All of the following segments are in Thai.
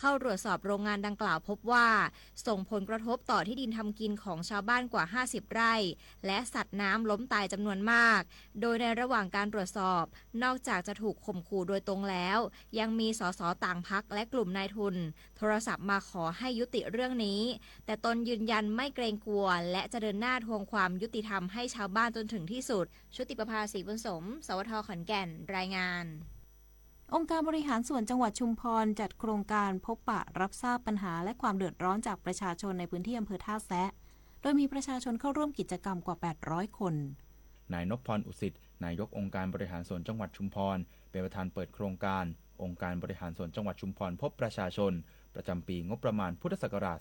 เข้าตรวจสอบโรงงานดังกล่าวพบว่าส่งผลกระทบต่อที่ดินทำกินของชาวบ้านกว่า50ไร่และสัตว์น้ำล้มตายจำนวนมากโดยในระหว่างการตรวจสอบนอกจากจะถูกข่มขู่โดยตรงแล้วยังมีสสต่างพรรคและกลุ่มนายทุนโทรศัพท์มาขอให้ยุติเรื่องนี้แต่ตนยืนยันไม่เกรงกลัวและจะเดินหน้าทวงความยุติธรรมให้ชาวบ้านจนถึงที่สุดชุติประภา ศรีบุญสม สวท.ขอนแก่นรายงานองค์การบริหารส่วนจังหวัดชุมพรจัดโครงการพบปะรับทราบปัญหาและความเดือดร้อนจากประชาชนในพื้นที่อำเภอท่าแซะโดยมีประชาชนเข้าร่วมกิจกรรมกว่า800คนนายนพพร อุสิตนายกองค์การบริหารส่วนจังหวัดชุมพรเป็นประธานเปิดโครงการองค์การบริหารส่วนจังหวัดชุมพรพบประชาชนประจำปีงบประมาณพุทธศักราช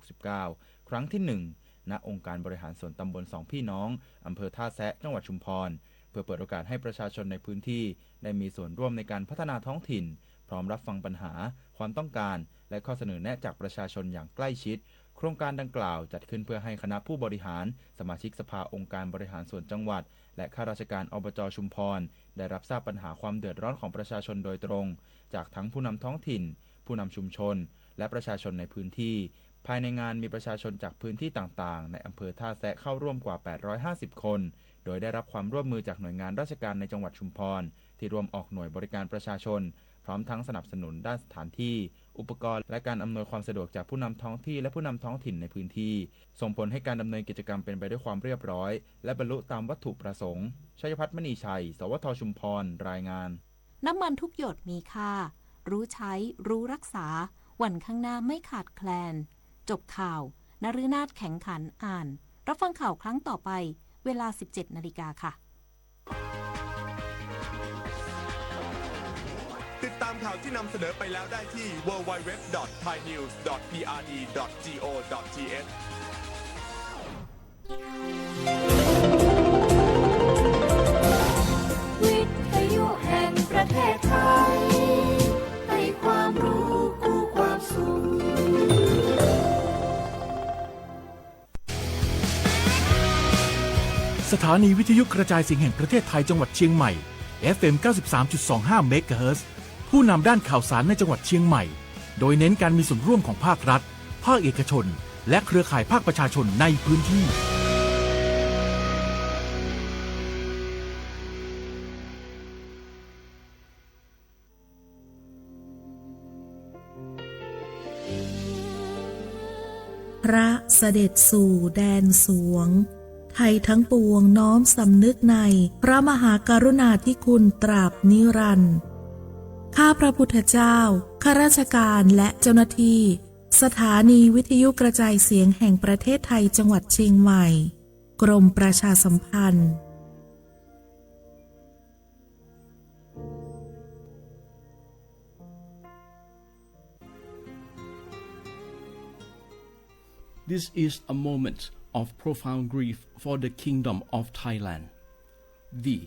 2569 ครั้งที่ 1 ณ องค์การบริหารส่วนตำบลสองพี่น้องอำเภอท่าแซะจังหวัดชุมพรเพื่อเปิดโอกาสให้ประชาชนในพื้นที่ได้มีส่วนร่วมในการพัฒนาท้องถิ่นพร้อมรับฟังปัญหาความต้องการและข้อเสนอแนะจากประชาชนอย่างใกล้ชิดโครงการดังกล่าวจัดขึ้นเพื่อให้คณะผู้บริหารสมาชิกสภาองค์การบริหารส่วนจังหวัดและข้าราชการอบจ.ชุมพรได้รับทราบปัญหาความเดือดร้อนของประชาชนโดยตรงจากทั้งผู้นำท้องถิ่นผู้นำชุมชนและประชาชนในพื้นที่ภายในงานมีประชาชนจากพื้นที่ต่างๆในอำเภอท่าแซะเข้าร่วมกว่า850คนโดยได้รับความร่วมมือจากหน่วยงานราชการในจังหวัดชุมพรที่ร่วมออกหน่วยบริการประชาชนพร้อมทั้งสนับสนุนด้านสถานที่อุปกรณ์และการอำนวยความสะดวกจากผู้นำท้องที่และผู้นำท้องถิ่นในพื้นที่ส่งผลให้การดำเนินกิจกรรมเป็นไปด้วยความเรียบร้อยและบรรลุตามวัตถุประสงค์ชัยพัฒน์มณีชัยสวท.ชุมพรรายงานน้ำมันทุกหยดมีค่ารู้ใช้รู้รักษาวันข้างหน้าไม่ขาดแคลนจบข่าวนฤนาถแข็งขันอ่านรับฟังข่าวครั้งต่อไปเวลา 17 นาฬิกาค่ะติดตามข่าวที่นำเสนอไปแล้วได้ที่ www.thainews.pre.go.th วิทยุแห่งประเทศไทยให้ความรู้คู่ความสุขสถานีวิทยุกระจายเสียงแห่งประเทศไทยจังหวัดเชียงใหม่ FM 93.25 เมกะเฮิรตซ์ผู้นำด้านข่าวสารในจังหวัดเชียงใหม่โดยเน้นการมีส่วนร่วมของภาครัฐภาคเอกชนและเครือข่ายภาคประชาชนในพื้นที่พระเสด็จสู่แดนสวงไทยทั้งปวงน้อมสำนึกในพระมหากรุณาธิคุณตราบนิรันดร์ข้าพระพุทธเจ้าข้าราชการและเจ้าหน้าที่สถานีวิทยุกระจายเสียงแห่งประเทศไทยจังหวัดเชียงใหม่กรมประชาสัมพันธ์ This is a moment of profound grief for the Kingdom of Thailand. We,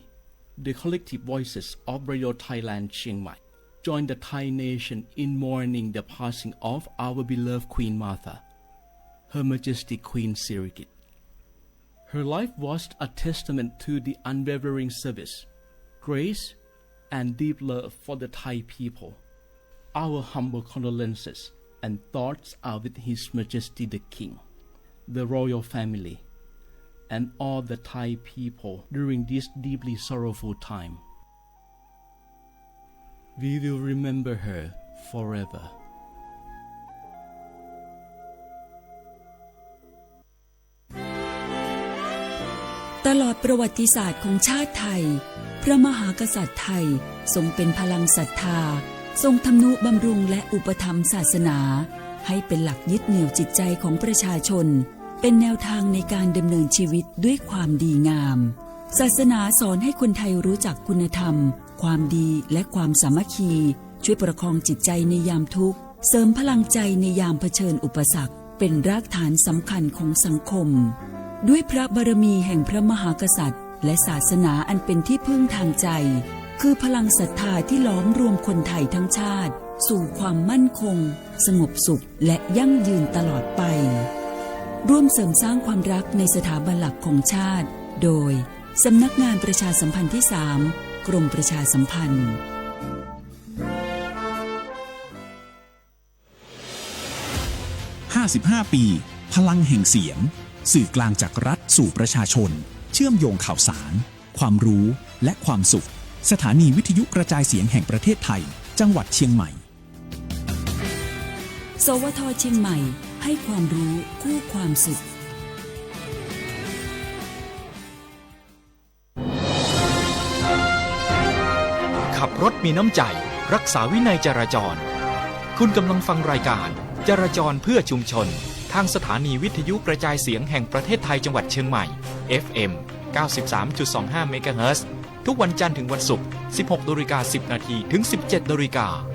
the collective voices of Radio Thailand Chiang Mai, join the Thai nation in mourning the passing of our beloved Queen Martha, Her Majesty Queen Sirikit. Her life was a testament to the unwavering service, grace, and deep love for the Thai people. Our humble condolences and thoughts are with His Majesty the King, the royal family, and all the Thai people during this deeply sorrowful time. We will remember her forever. ตลอดประวัติศาสตร์ของชาติไทยพระมหากษัตริย์ไทยทรงเป็นพลังศรัทธาทรงทำนุบำรุงและอุปถัมภ์ศาสนาให้เป็นหลักยึดเหนี่ยวจิตใจของประชาชนเป็นแนวทางในการดำเนินชีวิตด้วยความดีงามศาสนาสอนให้คนไทยรู้จักคุณธรรมความดีและความสามัคคีช่วยประคองจิตใจในยามทุกข์เสริมพลังใจในยามเผชิญอุปสรรคเป็นรากฐานสำคัญของสังคมด้วยพระบารมีแห่งพระมหากษัตริย์และศาสนาอันเป็นที่พึ่งทางใจคือพลังศรัทธาที่ล้อมรวมคนไทยทั้งชาติสู่ความมั่นคงสงบสุขและยั่งยืนตลอดไปร่วมเสริมสร้างความรักในสถาบันหลักของชาติโดยสำนักงานประชาสัมพันธ์ที่ 3 กรมประชาสัมพันธ์ 55 ปี พลังแห่งเสียงสื่อกลางจากรัฐสู่ประชาชนเชื่อมโยงข่าวสาร ความรู้และความสุขสถานีวิทยุกระจายเสียงแห่งประเทศไทยจังหวัดเชียงใหม่สวท.เชียงใหม่ให้ความรู้คู่ความสุขขับรถมีน้ำใจรักษาวินัยจราจรคุณกำลังฟังรายการจราจรเพื่อชุมชนทางสถานีวิทยุกระจายเสียงแห่งประเทศไทยจังหวัดเชียงใหม่ FM 93.25 เมกะเฮิรตซ์ทุกวันจันทร์ถึงวันศุกร์ 16:10 น. ถึง 17:00 น.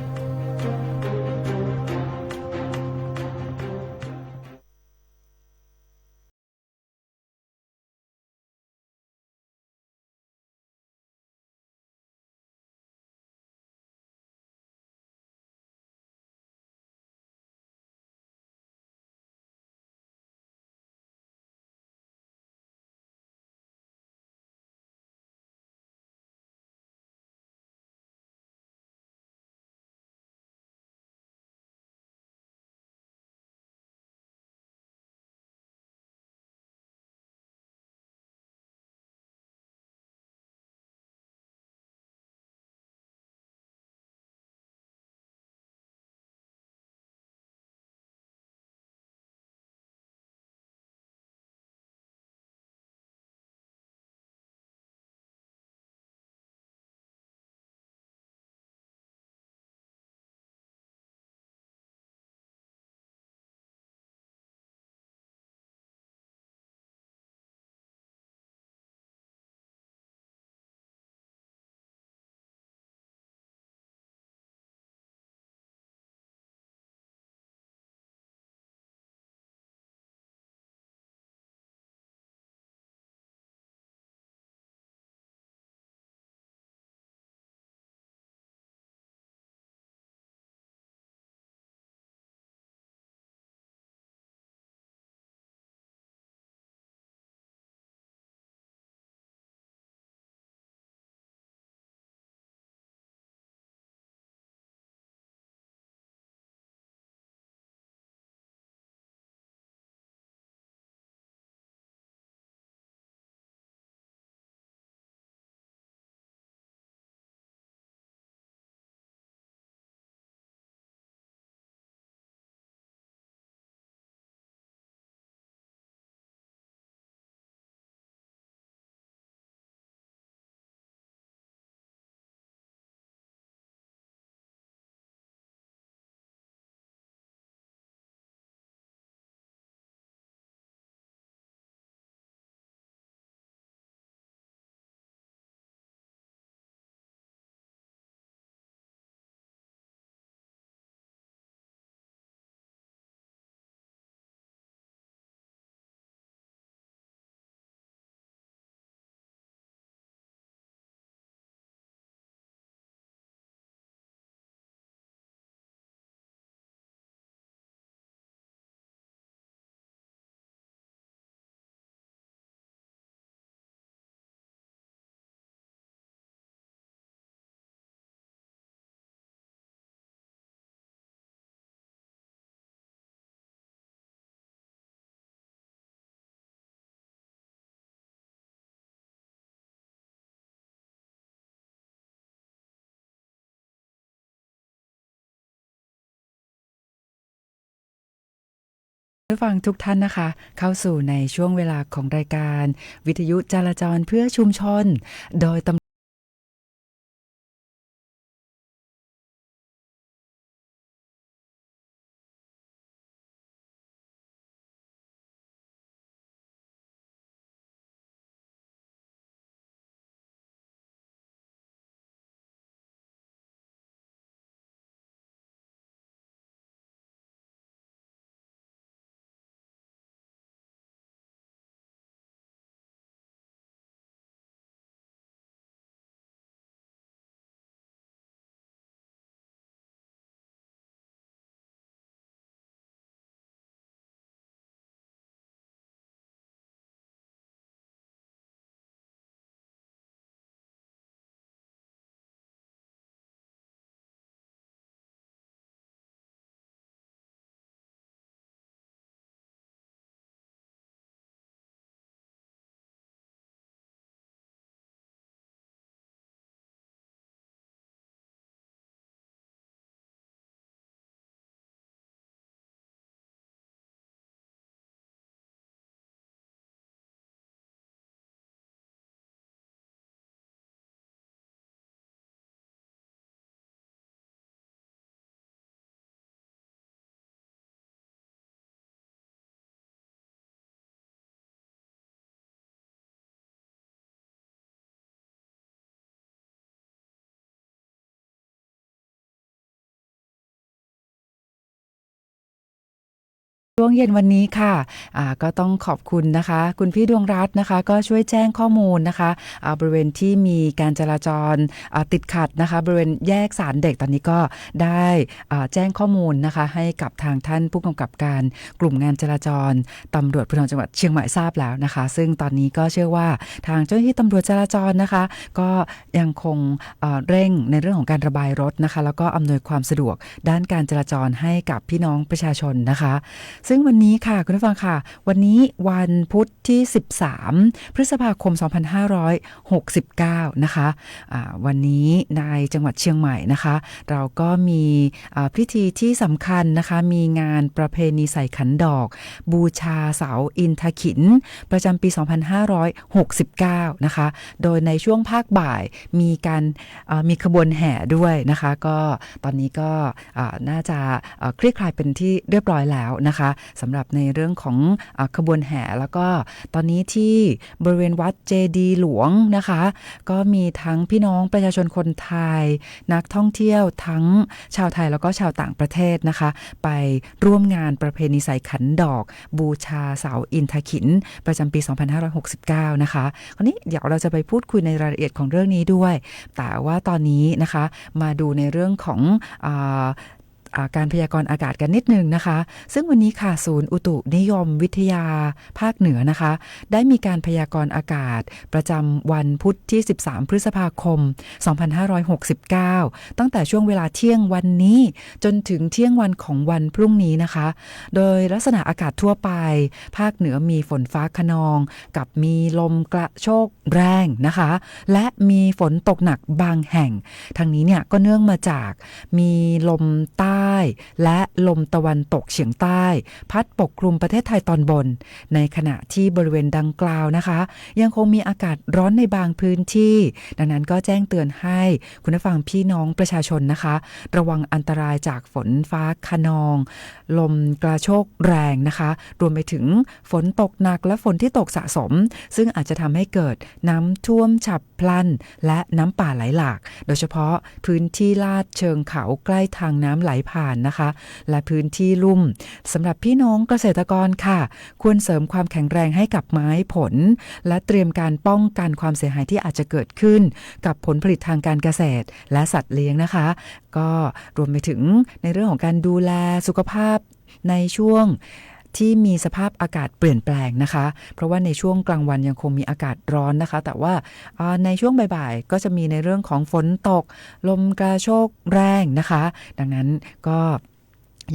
ผู้ฟังทุกท่านนะคะเข้าสู่ในช่วงเวลาของรายการวิทยุจราจรเพื่อชุมชนโดย ช่วงเย็นวันนี้ค่ะก็ต้องขอบคุณนะคะคุณพี่ดวงรัตน์นะคะก็ช่วยแจ้งข้อมูลนะคะบริเวณที่มีการจราจรติดขัดนะคะบริเวณแยกศาลเด็กตอนนี้ก็ได้แจ้งข้อมูลนะคะให้กับทางท่านผู้กำกับการกลุ่มงานจราจรตำรวจภูธรจังหวัดเชียงใหม่ทราบแล้วนะคะซึ่งตอนนี้ก็เชื่อว่าทางเจ้าหน้าที่ตำรวจจราจรนะคะก็ยังคงเร่งในเรื่องของการระบายรถนะคะแล้วก็อำนวยความสะดวกด้านการจราจรให้กับพี่น้องประชาชนนะคะซึ่งวันนี้ค่ะคุณผู้ฟังค่ะวันนี้วันพุธที่13พฤษภาคม2569นะคะวันนี้ในจังหวัดเชียงใหม่นะคะเราก็มีพิธีที่สำคัญนะคะมีงานประเพณีใส่ขันดอกบูชาเสาอินทขิฬประจำปี2569นะคะโดยในช่วงภาคบ่ายมีขบวนแห่ด้วยนะคะก็ตอนนี้ก็น่าจะคลี่คลายเป็นที่เรียบร้อยแล้วนะคะสำหรับในเรื่องของขบวนแห่แล้วก็ตอนนี้ที่บริเวณวัดเจดีย์หลวงนะคะก็มีทั้งพี่น้องประชาชนคนไทยนักท่องเที่ยวทั้งชาวไทยแล้วก็ชาวต่างประเทศนะคะไปร่วมงานประเพณีใส่ขันดอกบูชาเสาอินทขิฬประจำปี2569นะคะคราวนี้เดี๋ยวเราจะไปพูดคุยในรายละเอียดของเรื่องนี้ด้วยแต่ว่าตอนนี้นะคะมาดูในเรื่องของการพยากรณ์อากาศกันนิดนึงนะคะซึ่งวันนี้ค่ะศูนย์อุตุนิยมวิทยาภาคเหนือนะคะได้มีการพยากรณ์อากาศประจำวันพุธที่13พฤษภาคม2569ตั้งแต่ช่วงเวลาเที่ยงวันนี้จนถึงเที่ยงวันของวันพรุ่งนี้นะคะโดยลักษณะอากาศทั่วไปภาคเหนือมีฝนฟ้าคะนองกับมีลมกระโชกแรงนะคะและมีฝนตกหนักบางแห่งทางนี้เนี่ยก็เนื่องมาจากมีลมใต้และลมตะวันตกเฉียงใต้พัดปกคลุมประเทศไทยตอนบนในขณะที่บริเวณดังกล่าวนะคะยังคงมีอากาศร้อนในบางพื้นที่ดังนั้นก็แจ้งเตือนให้คุณผู้ฟังพี่น้องประชาชนนะคะระวังอันตรายจากฝนฟ้าคะนองลมกระโชกแรงนะคะรวมไปถึงฝนตกหนักและฝนที่ตกสะสมซึ่งอาจจะทำให้เกิดน้ำท่วมฉับพลันและน้ำป่าไหลหลากโดยเฉพาะพื้นที่ลาดเชิงเขาใกล้ทางน้ำไหลผ่านนะคะและพื้นที่ลุ่มสำหรับพี่น้องเกษตรกรค่ะควรเสริมความแข็งแรงให้กับไม้ผลและเตรียมการป้องกันความเสียหายที่อาจจะเกิดขึ้นกับผลผลิตทางการเกษตรและสัตว์เลี้ยงนะคะก็รวมไปถึงในเรื่องของการดูแลสุขภาพในช่วงที่มีสภาพอากาศเปลี่ยนแปลงนะคะเพราะว่าในช่วงกลางวันยังคงมีอากาศร้อนนะคะแต่ว่าในช่วงบ่ายๆก็จะมีในเรื่องของฝนตกลมกระโชกแรงนะคะดังนั้นก็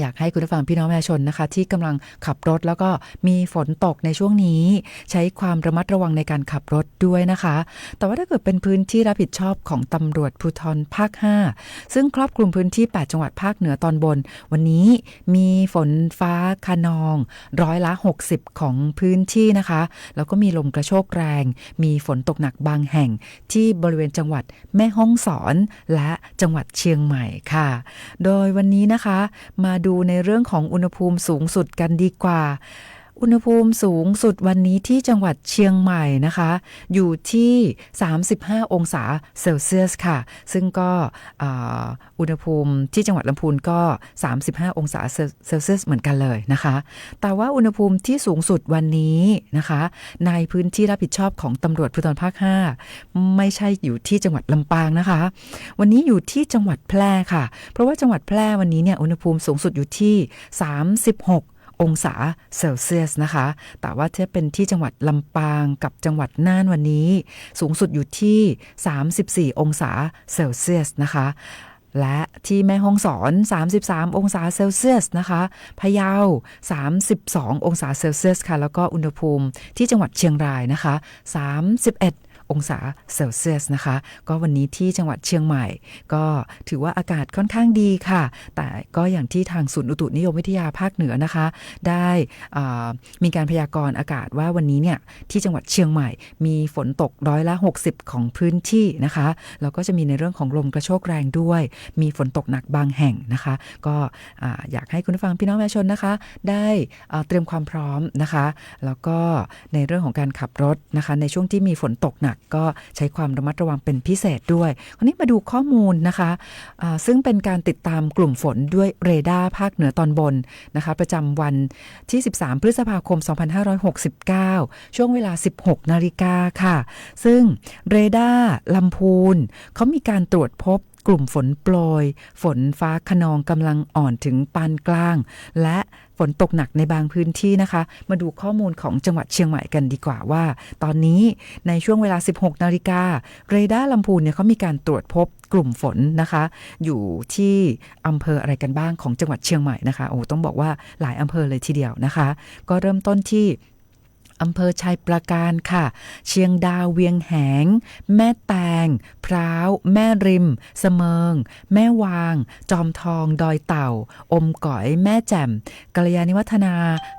อยากให้คุณผู้ฟังพี่น้องประชาชนนะคะที่กำลังขับรถแล้วก็มีฝนตกในช่วงนี้ใช้ความระมัดระวังในการขับรถด้วยนะคะแต่ว่าถ้าเกิดเป็นพื้นที่รับผิดชอบของตำรวจภูธรภาค5ซึ่งครอบคลุมพื้นที่8จังหวัดภาคเหนือตอนบนวันนี้มีฝนฟ้าคะนอง60%ของพื้นที่นะคะแล้วก็มีลมกระโชกแรงมีฝนตกหนักบางแห่งที่บริเวณจังหวัดแม่ฮ่องสอนและจังหวัดเชียงใหม่ค่ะโดยวันนี้นะคะมาดูในเรื่องของอุณหภูมิสูงสุดกันดีกว่าอุณหภูมิสูงสุดวันนี้ที่จังหวัดเชียงใหม่นะคะอยู่ที่35องศาเซลเซียสค่ะซึ่งก็อุณหภูมิที่จังหวัดลำพูนก็35องศาเซลเซียสเหมือนกันเลยนะคะแต่ว่าอุณหภูมิที่สูงสุดวันนี้นะคะในพื้นที่รับผิดชอบของตำรวจภูธรภาค5ไม่ใช่อยู่ที่จังหวัดลำปางนะคะวันนี้อยู่ที่จังหวัดแพร่ค่ะเพราะว่าจังหวัดแพร่วันนี้เนี่ยอุณหภูมิสูงสุดอยู่ที่36องศาเซลเซียสนะคะแต่ว่าถ้าเป็นที่จังหวัดลำปางกับจังหวัดน่านวันนี้สูงสุดอยู่ที่34องศาเซลเซียสนะคะและที่แม่ฮ่องสอน33องศาเซลเซียสนะคะพะเยา32องศาเซลเซียสค่ะแล้วก็อุณหภูมิที่จังหวัดเชียงรายนะคะ31องศาเซลเซียสนะคะก็วันนี้ที่จังหวัดเชียงใหม่ก็ถือว่าอากาศค่อนข้างดีค่ะแต่ก็อย่างที่ทางศูนย์อุตุนิยมวิทยาภาคเหนือนะคะได้มีการพยากรณ์อากาศว่าวันนี้เนี่ยที่จังหวัดเชียงใหม่มีฝนตก60%ของพื้นที่นะคะแล้วก็จะมีในเรื่องของลมกระโชกแรงด้วยมีฝนตกหนักบางแห่งนะคะก็อยากให้คุณผู้ฟังพี่น้องประชาชนนะคะได้เตรียมความพร้อมนะคะแล้วก็ในเรื่องของการขับรถนะคะในช่วงที่มีฝนตกหนัก นักก็ใช้ความระมัดระวังเป็นพิเศษด้วยคราวนี้มาดูข้อมูลนะคะซึ่งเป็นการติดตามกลุ่มฝนด้วยเรดาร์ภาคเหนือตอนบนนะคะประจำวันที่13พฤษภาคม2569ช่วงเวลา 16 นาฬิกาค่ะซึ่งเรดาร์ลำพูนเขามีการตรวจพบกลุ่มฝนโปรยฝนฟ้าคะนองกำลังอ่อนถึงปานกลางและฝนตกหนักในบางพื้นที่นะคะมาดูข้อมูลของจังหวัดเชียงใหม่กันดีกว่าว่าตอนนี้ในช่วงเวลา 16 นาฬิกาเรดาร์ลำพูนเนี่ยเขามีการตรวจพบกลุ่มฝนนะคะอยู่ที่อำเภออะไรกันบ้างของจังหวัดเชียงใหม่นะคะโอ้ต้องบอกว่าหลายอำเภอเลยทีเดียวนะคะก็เริ่มต้นที่อำเภอชัยปราการค่ะเชียงดาวเวียงแหงแม่แตงพร้าวแม่ริมเสมิงแม่วางจอมทองดอยเต่าอมก๋อยแม่แจ่มกัลยาณิวัฒนา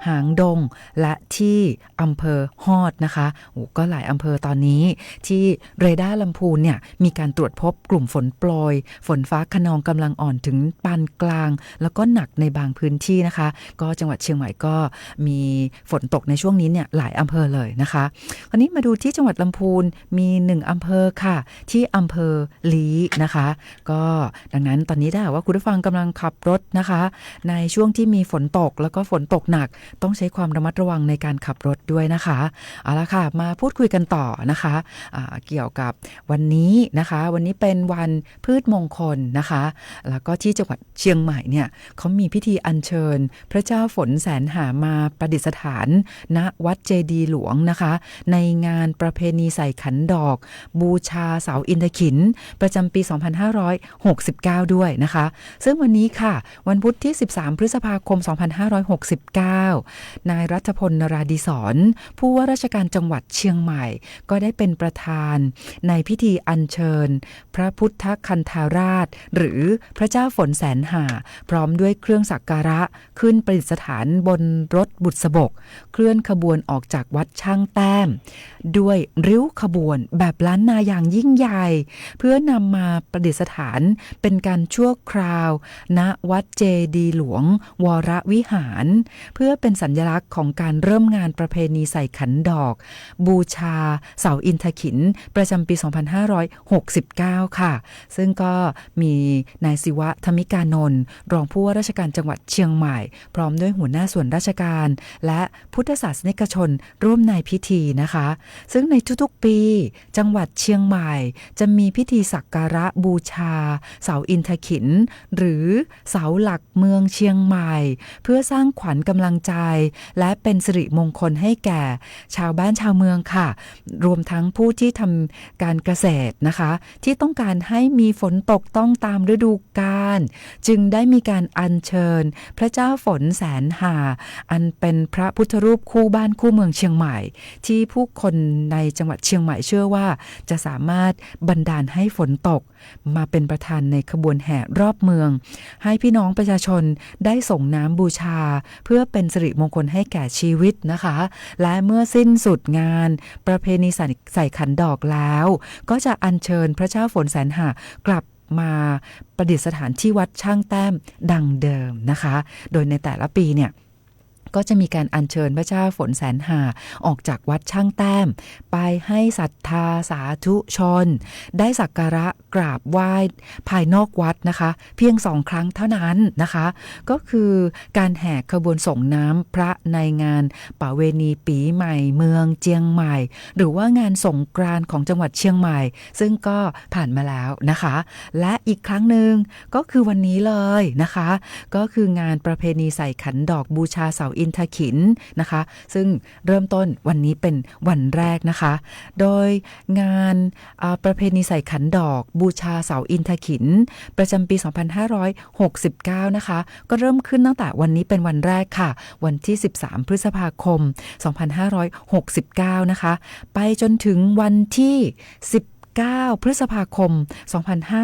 หางดงและที่อำเภอฮอดนะคะโอ้ก็หลายอำเภอตอนนี้ที่เรดาร์ลำพูนเนี่ยมีการตรวจพบกลุ่มฝนโปรยฝนฟ้าคะนองกำลังอ่อนถึงปานกลางแล้วก็หนักในบางพื้นที่นะคะก็จังหวัดเชียงใหม่ก็มีฝนตกในช่วงนี้เนี่ยหลายอำเภอเลยนะคะคราวนี้มาดูที่จังหวัดลำพูนมี1อำเภอค่ะที่อำเภอลี้นะคะก็ดังนั้นตอนนี้ถ้าหากว่าคุณผู้ฟังกำลังขับรถนะคะในช่วงที่มีฝนตกแล้วก็ฝนตกหนักต้องใช้ความระมัดระวังในการขับรถด้วยนะคะเอาละค่ะมาพูดคุยกันต่อนะคะเกี่ยวกับวันนี้นะคะวันนี้เป็นวันพืชมงคลนะคะแล้วก็ที่จังหวัดเชียงใหม่เนี่ยเขามีพิธีอัญเชิญพระเจ้าฝนแสนหามาประดิษฐานณวัดเจดีย์หลวงนะคะในงานประเพณีใส่ขันดอกบูชาเสาอินทขิฬประจำปี 2569 ด้วยนะคะซึ่งวันนี้ค่ะวันพุธที่13พฤษภาคม 2569นายรัฐพล นราธิศรผู้ว่าราชการจังหวัดเชียงใหม่ก็ได้เป็นประธานในพิธีอัญเชิญพระพุทธคันธาราชหรือพระเจ้าฝนแสนหาพร้อมด้วยเครื่องสักการะขึ้นประดิษฐานบนรถบุษบกเคลื่อนขบวนออกจากวัดช่างแต้มด้วยริ้วขบวนแบบล้านนาอย่างยิ่งใหญ่เพื่อนำมาประดิษฐานเป็นการชั่วคราวณวัดเจดีย์หลวงวรวิหารเพื่อเป็นสัญลักษณ์ของการเริ่มงานประเพณีใส่ขันดอกบูชาเสาอินทขิฬประจำปี 2569 ค่ะซึ่งก็มีนายศิวะธมิกานนท์รองผู้ว่าราชการจังหวัดเชียงใหม่พร้อมด้วยหัวหน้าส่วนราชการและพุทธศาสนิกชนร่วมในพิธีนะคะซึ่งในทุกๆปีจังหวัดเชียงใหม่จะมีพิธีสักการะบูชาเสาอินทขิฬหรือเสาหลักเมืองเชียงใหม่เพื่อสร้างขวัญกำลังใจและเป็นสิริมงคลให้แก่ชาวบ้านชาวเมืองค่ะรวมทั้งผู้ที่ทำการเกษตรนะคะที่ต้องการให้มีฝนตกต้องตามฤดูกาลจึงได้มีการอัญเชิญพระเจ้าฝนแสนหาอันเป็นพระพุทธรูปคู่บ้านคู่เมืองเชียงใหม่ที่ผู้คนในจังหวัดเชียงใหม่เชื่อว่าจะสามารถบันดาลให้ฝนตกมาเป็นประธานในขบวนแห่รอบเมืองให้พี่น้องประชาชนได้ส่งน้ำบูชาเพื่อเป็นสิริมงคลให้แก่ชีวิตนะคะและเมื่อสิ้นสุดงานประเพณีใส่ขันดอกแล้วก็จะอัญเชิญพระเจ้าฝนแสนหากลับมาประดิษฐานที่วัดช่างแต้มดังเดิมนะคะโดยในแต่ละปีเนี่ยก็จะมีการอัญเชิญพระเจ้าฝนแสนหาออกจากวัดช่างแต้มไปให้ศรัทธาสาธุชนได้สักการะกราบไหว้ภายนอกวัดนะคะเพียง2 ครั้งเท่านั้นนะคะก็คือการแห่ขบวนส่งน้ำพระในงานประเวณีปีใหม่เมืองเชียงใหม่หรือว่างานสงกรานต์ของจังหวัดเชียงใหม่ซึ่งก็ผ่านมาแล้วนะคะและอีกครั้งหนึ่งก็คือวันนี้เลยนะคะก็คืองานประเพณีใส่ขันดอกบูชาเสาอินทขิฬนะคะซึ่งเริ่มต้นวันนี้เป็นวันแรกนะคะโดยงานประเพณีใส่ขันดอกบูชาเสาอินทขิฬประจำปี 2569 นะคะก็เริ่มขึ้นตั้งแต่วันนี้เป็นวันแรกค่ะวันที่13พฤษภาคม 2569 นะคะไปจนถึงวันที่19พฤษภาคม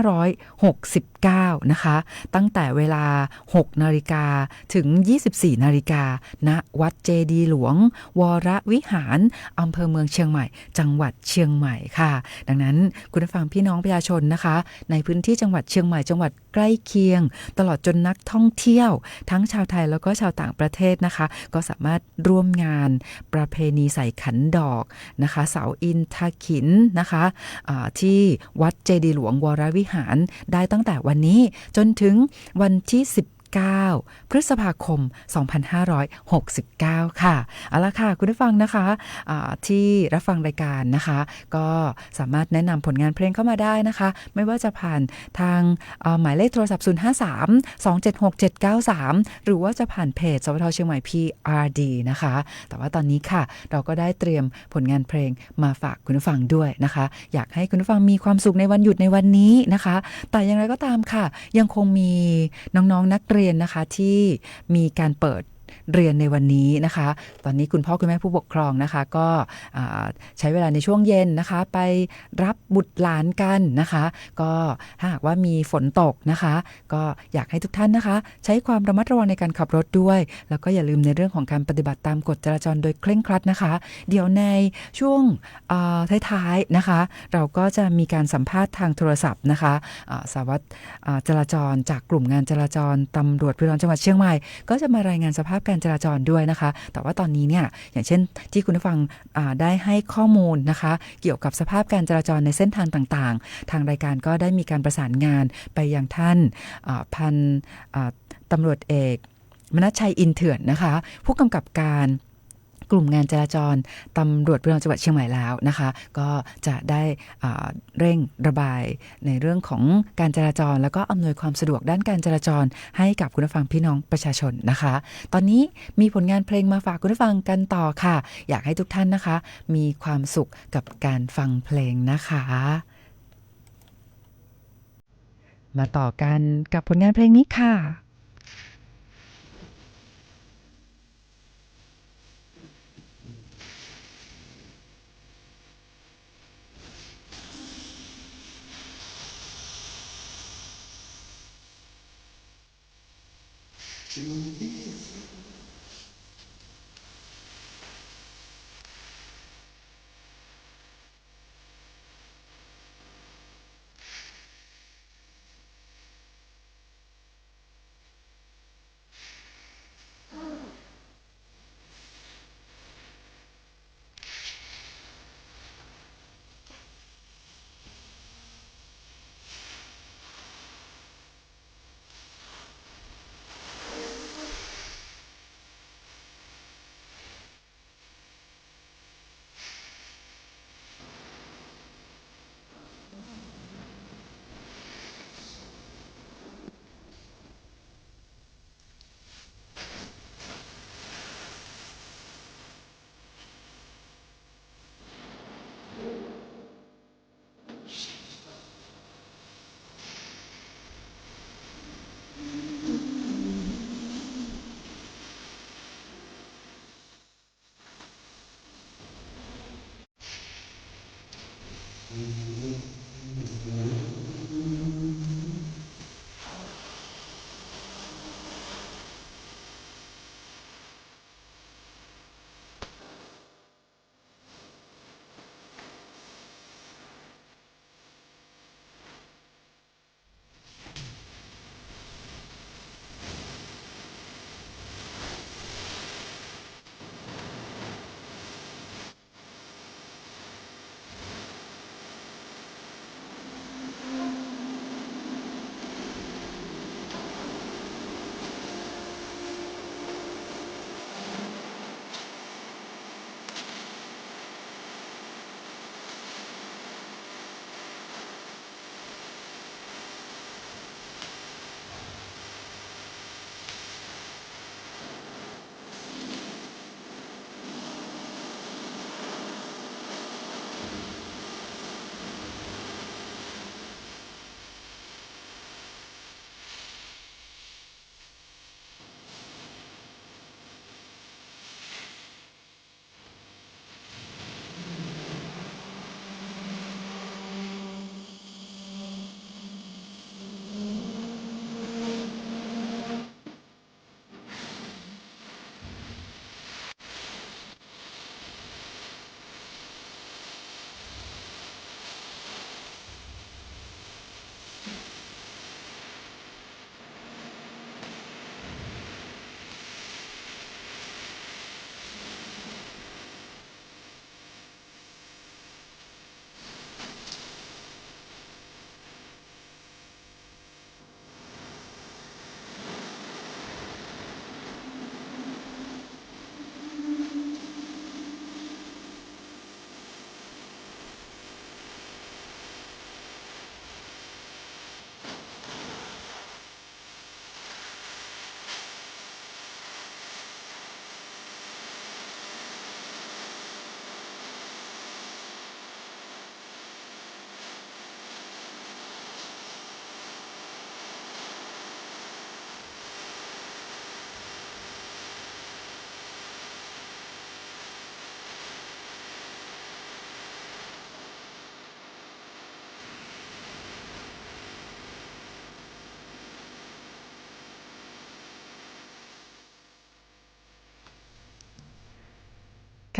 2569 19นะคะตั้งแต่เวลา 6 นาฬิกาถึง 24 นาฬิกาณวัดเจดีย์หลวงวรวิหารอำเภอเมืองเชียงใหม่จังหวัดเชียงใหม่ค่ะดังนั้นคุณผู้ฟังพี่น้องประชาชนนะคะในพื้นที่จังหวัดเชียงใหม่จังหวัดใกล้เคียงตลอดจนนักท่องเที่ยวทั้งชาวไทยแล้วก็ชาวต่างประเทศนะคะก็สามารถร่วมงานประเพณีใส่ขันดอกนะคะเสาอินทขิณนะคะที่วัดเจดีย์หลวงวรวิหารได้ตั้งแต่วันนี้จนถึงวันที่9 พฤษภาคม 2569 ค่ะเอาละค่ะคุณผู้ฟังนะคะที่รับฟังรายการนะคะก็สามารถแนะนำผลงานเพลงเข้ามาได้นะคะไม่ว่าจะผ่านทางหมายเลขโทรศัพท์ 053-276-793 หรือว่าจะผ่านเพจสวทเชียงใหม่ PRD นะคะแต่ว่าตอนนี้ค่ะเราก็ได้เตรียมผลงานเพลงมาฝากคุณผู้ฟังด้วยนะคะอยากให้คุณผู้ฟังมีความสุขในวันหยุดในวันนี้นะคะแต่อย่างไรก็ตามค่ะยังคงมีน้องๆนักเรียนนะคะที่มีการเปิดเรียนในวันนี้นะคะตอนนี้คุณพ่อคุณแม่ผู้ปกครองนะคะก็ใช้เวลาในช่วงเย็นนะคะไปรับบุตรหลานกันนะคะก็ถ้าหากว่ามีฝนตกนะคะก็อยากให้ทุกท่านนะคะใช้ความระมัดระวังในการขับรถด้วยแล้วก็อย่าลืมในเรื่องของการปฏิบัติตามกฎจราจรโดยเคร่งครัดนะคะเดี๋ยวในช่วงท้ายๆนะคะเราก็จะมีการสัมภาษณ์ทางโทรศัพท์นะคะสารวัตรจราจรจากกลุ่มงานจราจรตำรวจภูธรจังหวัดเชียงใหม่ก็จะมารายงานสภาพการจราจรด้วยนะคะแต่ว่าตอนนี้เนี่ยอย่างเช่นที่คุณผู้ฟังได้ให้ข้อมูลนะคะเกี่ยวกับสภาพการจราจรในเส้นทางต่างๆทางรายการก็ได้มีการประสานงานไปยังท่านพันตำรวจเอกมนัสชัยอินเถื่อนนะคะผู้กำกับการกลุ่มงานจราจรตำรวจภูธรจังหวัดเชียงใหม่แล้วนะคะก็จะได้เร่งระบายในเรื่องของการจราจรแล้วก็อำนวยความสะดวกด้านการจราจรให้กับคุณผู้ฟังพี่น้องประชาชนนะคะตอนนี้มีผลงานเพลงมาฝากคุณผู้ฟังกันต่อค่ะอยากให้ทุกท่านนะคะมีความสุขกับการฟังเพลงนะคะมาต่อกันกับผลงานเพลงนี้ค่ะ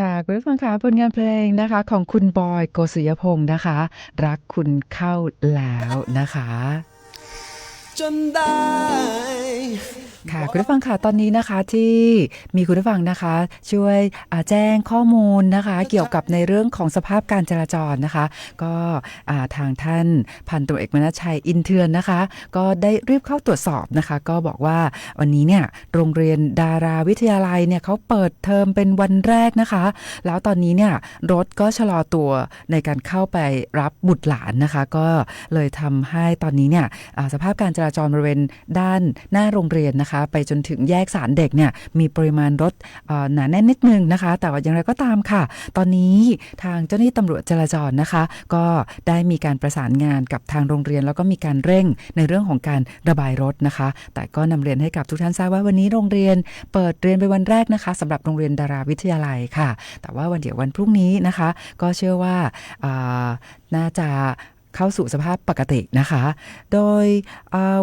ค่ะคุณผู้ฟังคะผลงานเพลงนะคะของคุณบอยโกศิยพงศ์นะคะรักคุณเข้าแล้วนะคะจนได้ค่ะคุณผู้ฟังค่ะตอนนี้นะคะที่มีคุณผู้ฟังนะคะช่วยแจ้งข้อมูลนะคะเกี่ยวกับในเรื่องของสภาพการจราจรนะคะก็ทางท่านพันตำรวจเอกมนัสชัยอินเทือนนะคะก็ได้รีบเข้าตรวจสอบนะคะก็บอกว่าวันนี้เนี่ยโรงเรียนดาราวิทยาลัยเนี่ยเขาเปิดเทอมเป็นวันแรกนะคะแล้วตอนนี้เนี่ยรถก็ชะลอตัวในการเข้าไปรับบุตรหลานนะคะก็เลยทำให้ตอนนี้เนี่ยสภาพการจราจรบริเวณด้านหน้าโรงเรียนนะคะไปจนถึงแยกศาลเด็กเนี่ยมีปริมาณรถหนาแน่นนิดนึงนะคะแต่ว่าอย่างไรก็ตามค่ะตอนนี้ทางเจ้าหน้าที่ตำรวจจราจรนะคะก็ได้มีการประสานงานกับทางโรงเรียนแล้วก็มีการเร่งในเรื่องของการระบายรถนะคะแต่ก็นำเรียนให้กับทุกท่านทราบว่าวันนี้โรงเรียนเปิดเรียนเป็นวันแรกนะคะสำหรับโรงเรียนดาราวิทยาลัยค่ะแต่ว่าวันพรุ่งนี้นะคะก็เชื่อว่าน่าจะเข้าสู่สภาพปกตินะคะโดย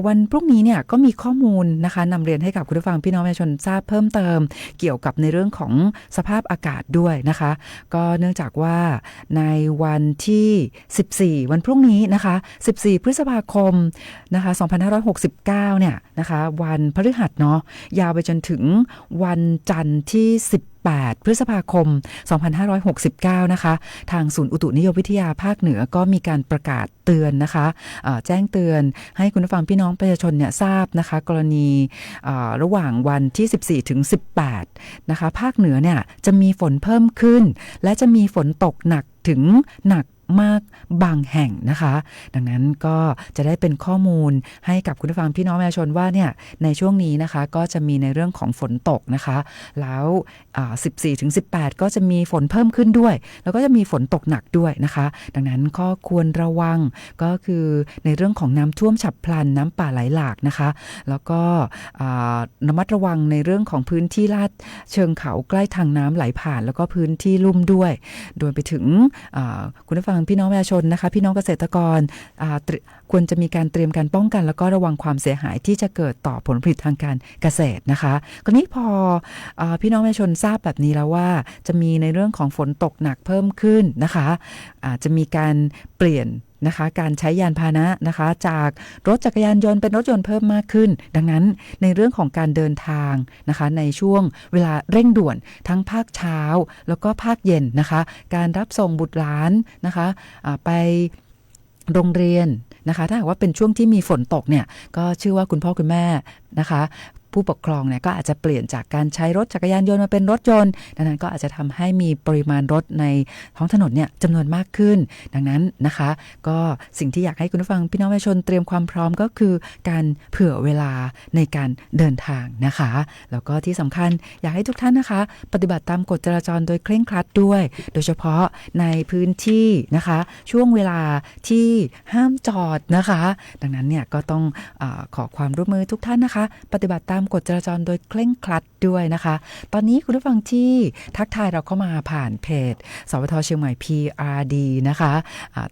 วันพรุ่งนี้เนี่ยก็มีข้อมูลนะคะนำเรียนให้กับคุณผู้ฟังพี่น้องประชาชนทราบเพิ่มเติมเกี่ยวกับในเรื่องของสภาพอากาศด้วยนะคะก็เนื่องจากว่าในวันที่14วันพรุ่งนี้นะคะ14พฤษภาคมนะคะ2569เนี่ยนะคะวันพฤหัสเนาะยาวไปจนถึงวันจันทร์ที่8พฤษภาคม2569นะคะทางศูนย์อุตุนิยมวิทยาภาคเหนือก็มีการประกาศเตือนนะคะแจ้งเตือนให้คุณผู้ฟังพี่น้องประชาชนเนี่ยทราบนะคะกรณีระหว่างวันที่14ถึง18นะคะภาคเหนือเนี่ยจะมีฝนเพิ่มขึ้นและจะมีฝนตกหนักถึงหนักมากบางแห่งนะคะดังนั้นก็จะได้เป็นข้อมูลให้กับคุณผู้ฟังพี่น้องประชาชนว่าเนี่ยในช่วงนี้นะคะก็จะมีในเรื่องของฝนตกนะคะแล้ว14ถึง18ก็จะมีฝนเพิ่มขึ้นด้วยแล้วก็จะมีฝนตกหนักด้วยนะคะดังนั้นก็ควรระวังก็คือในเรื่องของน้ำท่วมฉับพลันน้ำป่าไหลหลากนะคะแล้วก็ระมัดระวังในเรื่องของพื้นที่ลาดเชิงเขาใกล้ทางน้ำไหลผ่านแล้วก็พื้นที่ลุ่มด้วยโดยไปถึงคุณผู้ฟังพี่น้องประชาชนนะคะพี่น้องเกษตรกรควรจะมีการเตรียมการป้องกันแล้วก็ระวังความเสียหายที่จะเกิดต่อผลผลิตทางการเกษตรนะคะคราวนี้พอพี่น้องประชาชนทราบแบบนี้แล้วว่าจะมีในเรื่องของฝนตกหนักเพิ่มขึ้นนะคะจะมีการเปลี่ยนนะคะการใช้ยานพาหนะนะคะจากรถจักรยานยนต์เป็นรถยนต์เพิ่มมากขึ้นดังนั้นในเรื่องของการเดินทางนะคะในช่วงเวลาเร่งด่วนทั้งภาคเช้าแล้วก็ภาคเย็นนะคะการรับส่งบุตรหลานนะคะไปโรงเรียนนะคะถ้าหากว่าเป็นช่วงที่มีฝนตกเนี่ยก็เชื่อว่าคุณพ่อคุณแม่นะคะผู้ปกครองเนี่ยก็อาจจะเปลี่ยนจากการใช้รถจักรยานยนต์มาเป็นรถยนต์ดังนั้นก็อาจจะทำให้มีปริมาณรถในท้องถนนเนี่ยจำนวนมากขึ้นดังนั้นนะคะก็สิ่งที่อยากให้คุณผู้ฟังพี่น้องประชาชนเตรียมความพร้อมก็คือการเผื่อเวลาในการเดินทางนะคะแล้วก็ที่สำคัญอยากให้ทุกท่านนะคะปฏิบัติตามกฎจราจรโดยเคร่งครัดด้วยโดยเฉพาะในพื้นที่นะคะช่วงเวลาที่ห้ามจอดนะคะดังนั้นเนี่ยก็ต้องขอความร่วมมือทุกท่านนะคะปฏิบัติตามกฎจราจรโดยเคร่งครัดด้วยนะคะตอนนี้คุณผู้ฟังที่ทักทายเราเข้ามาผ่านเพจสวทเชียงใหม่ PRD นะคะ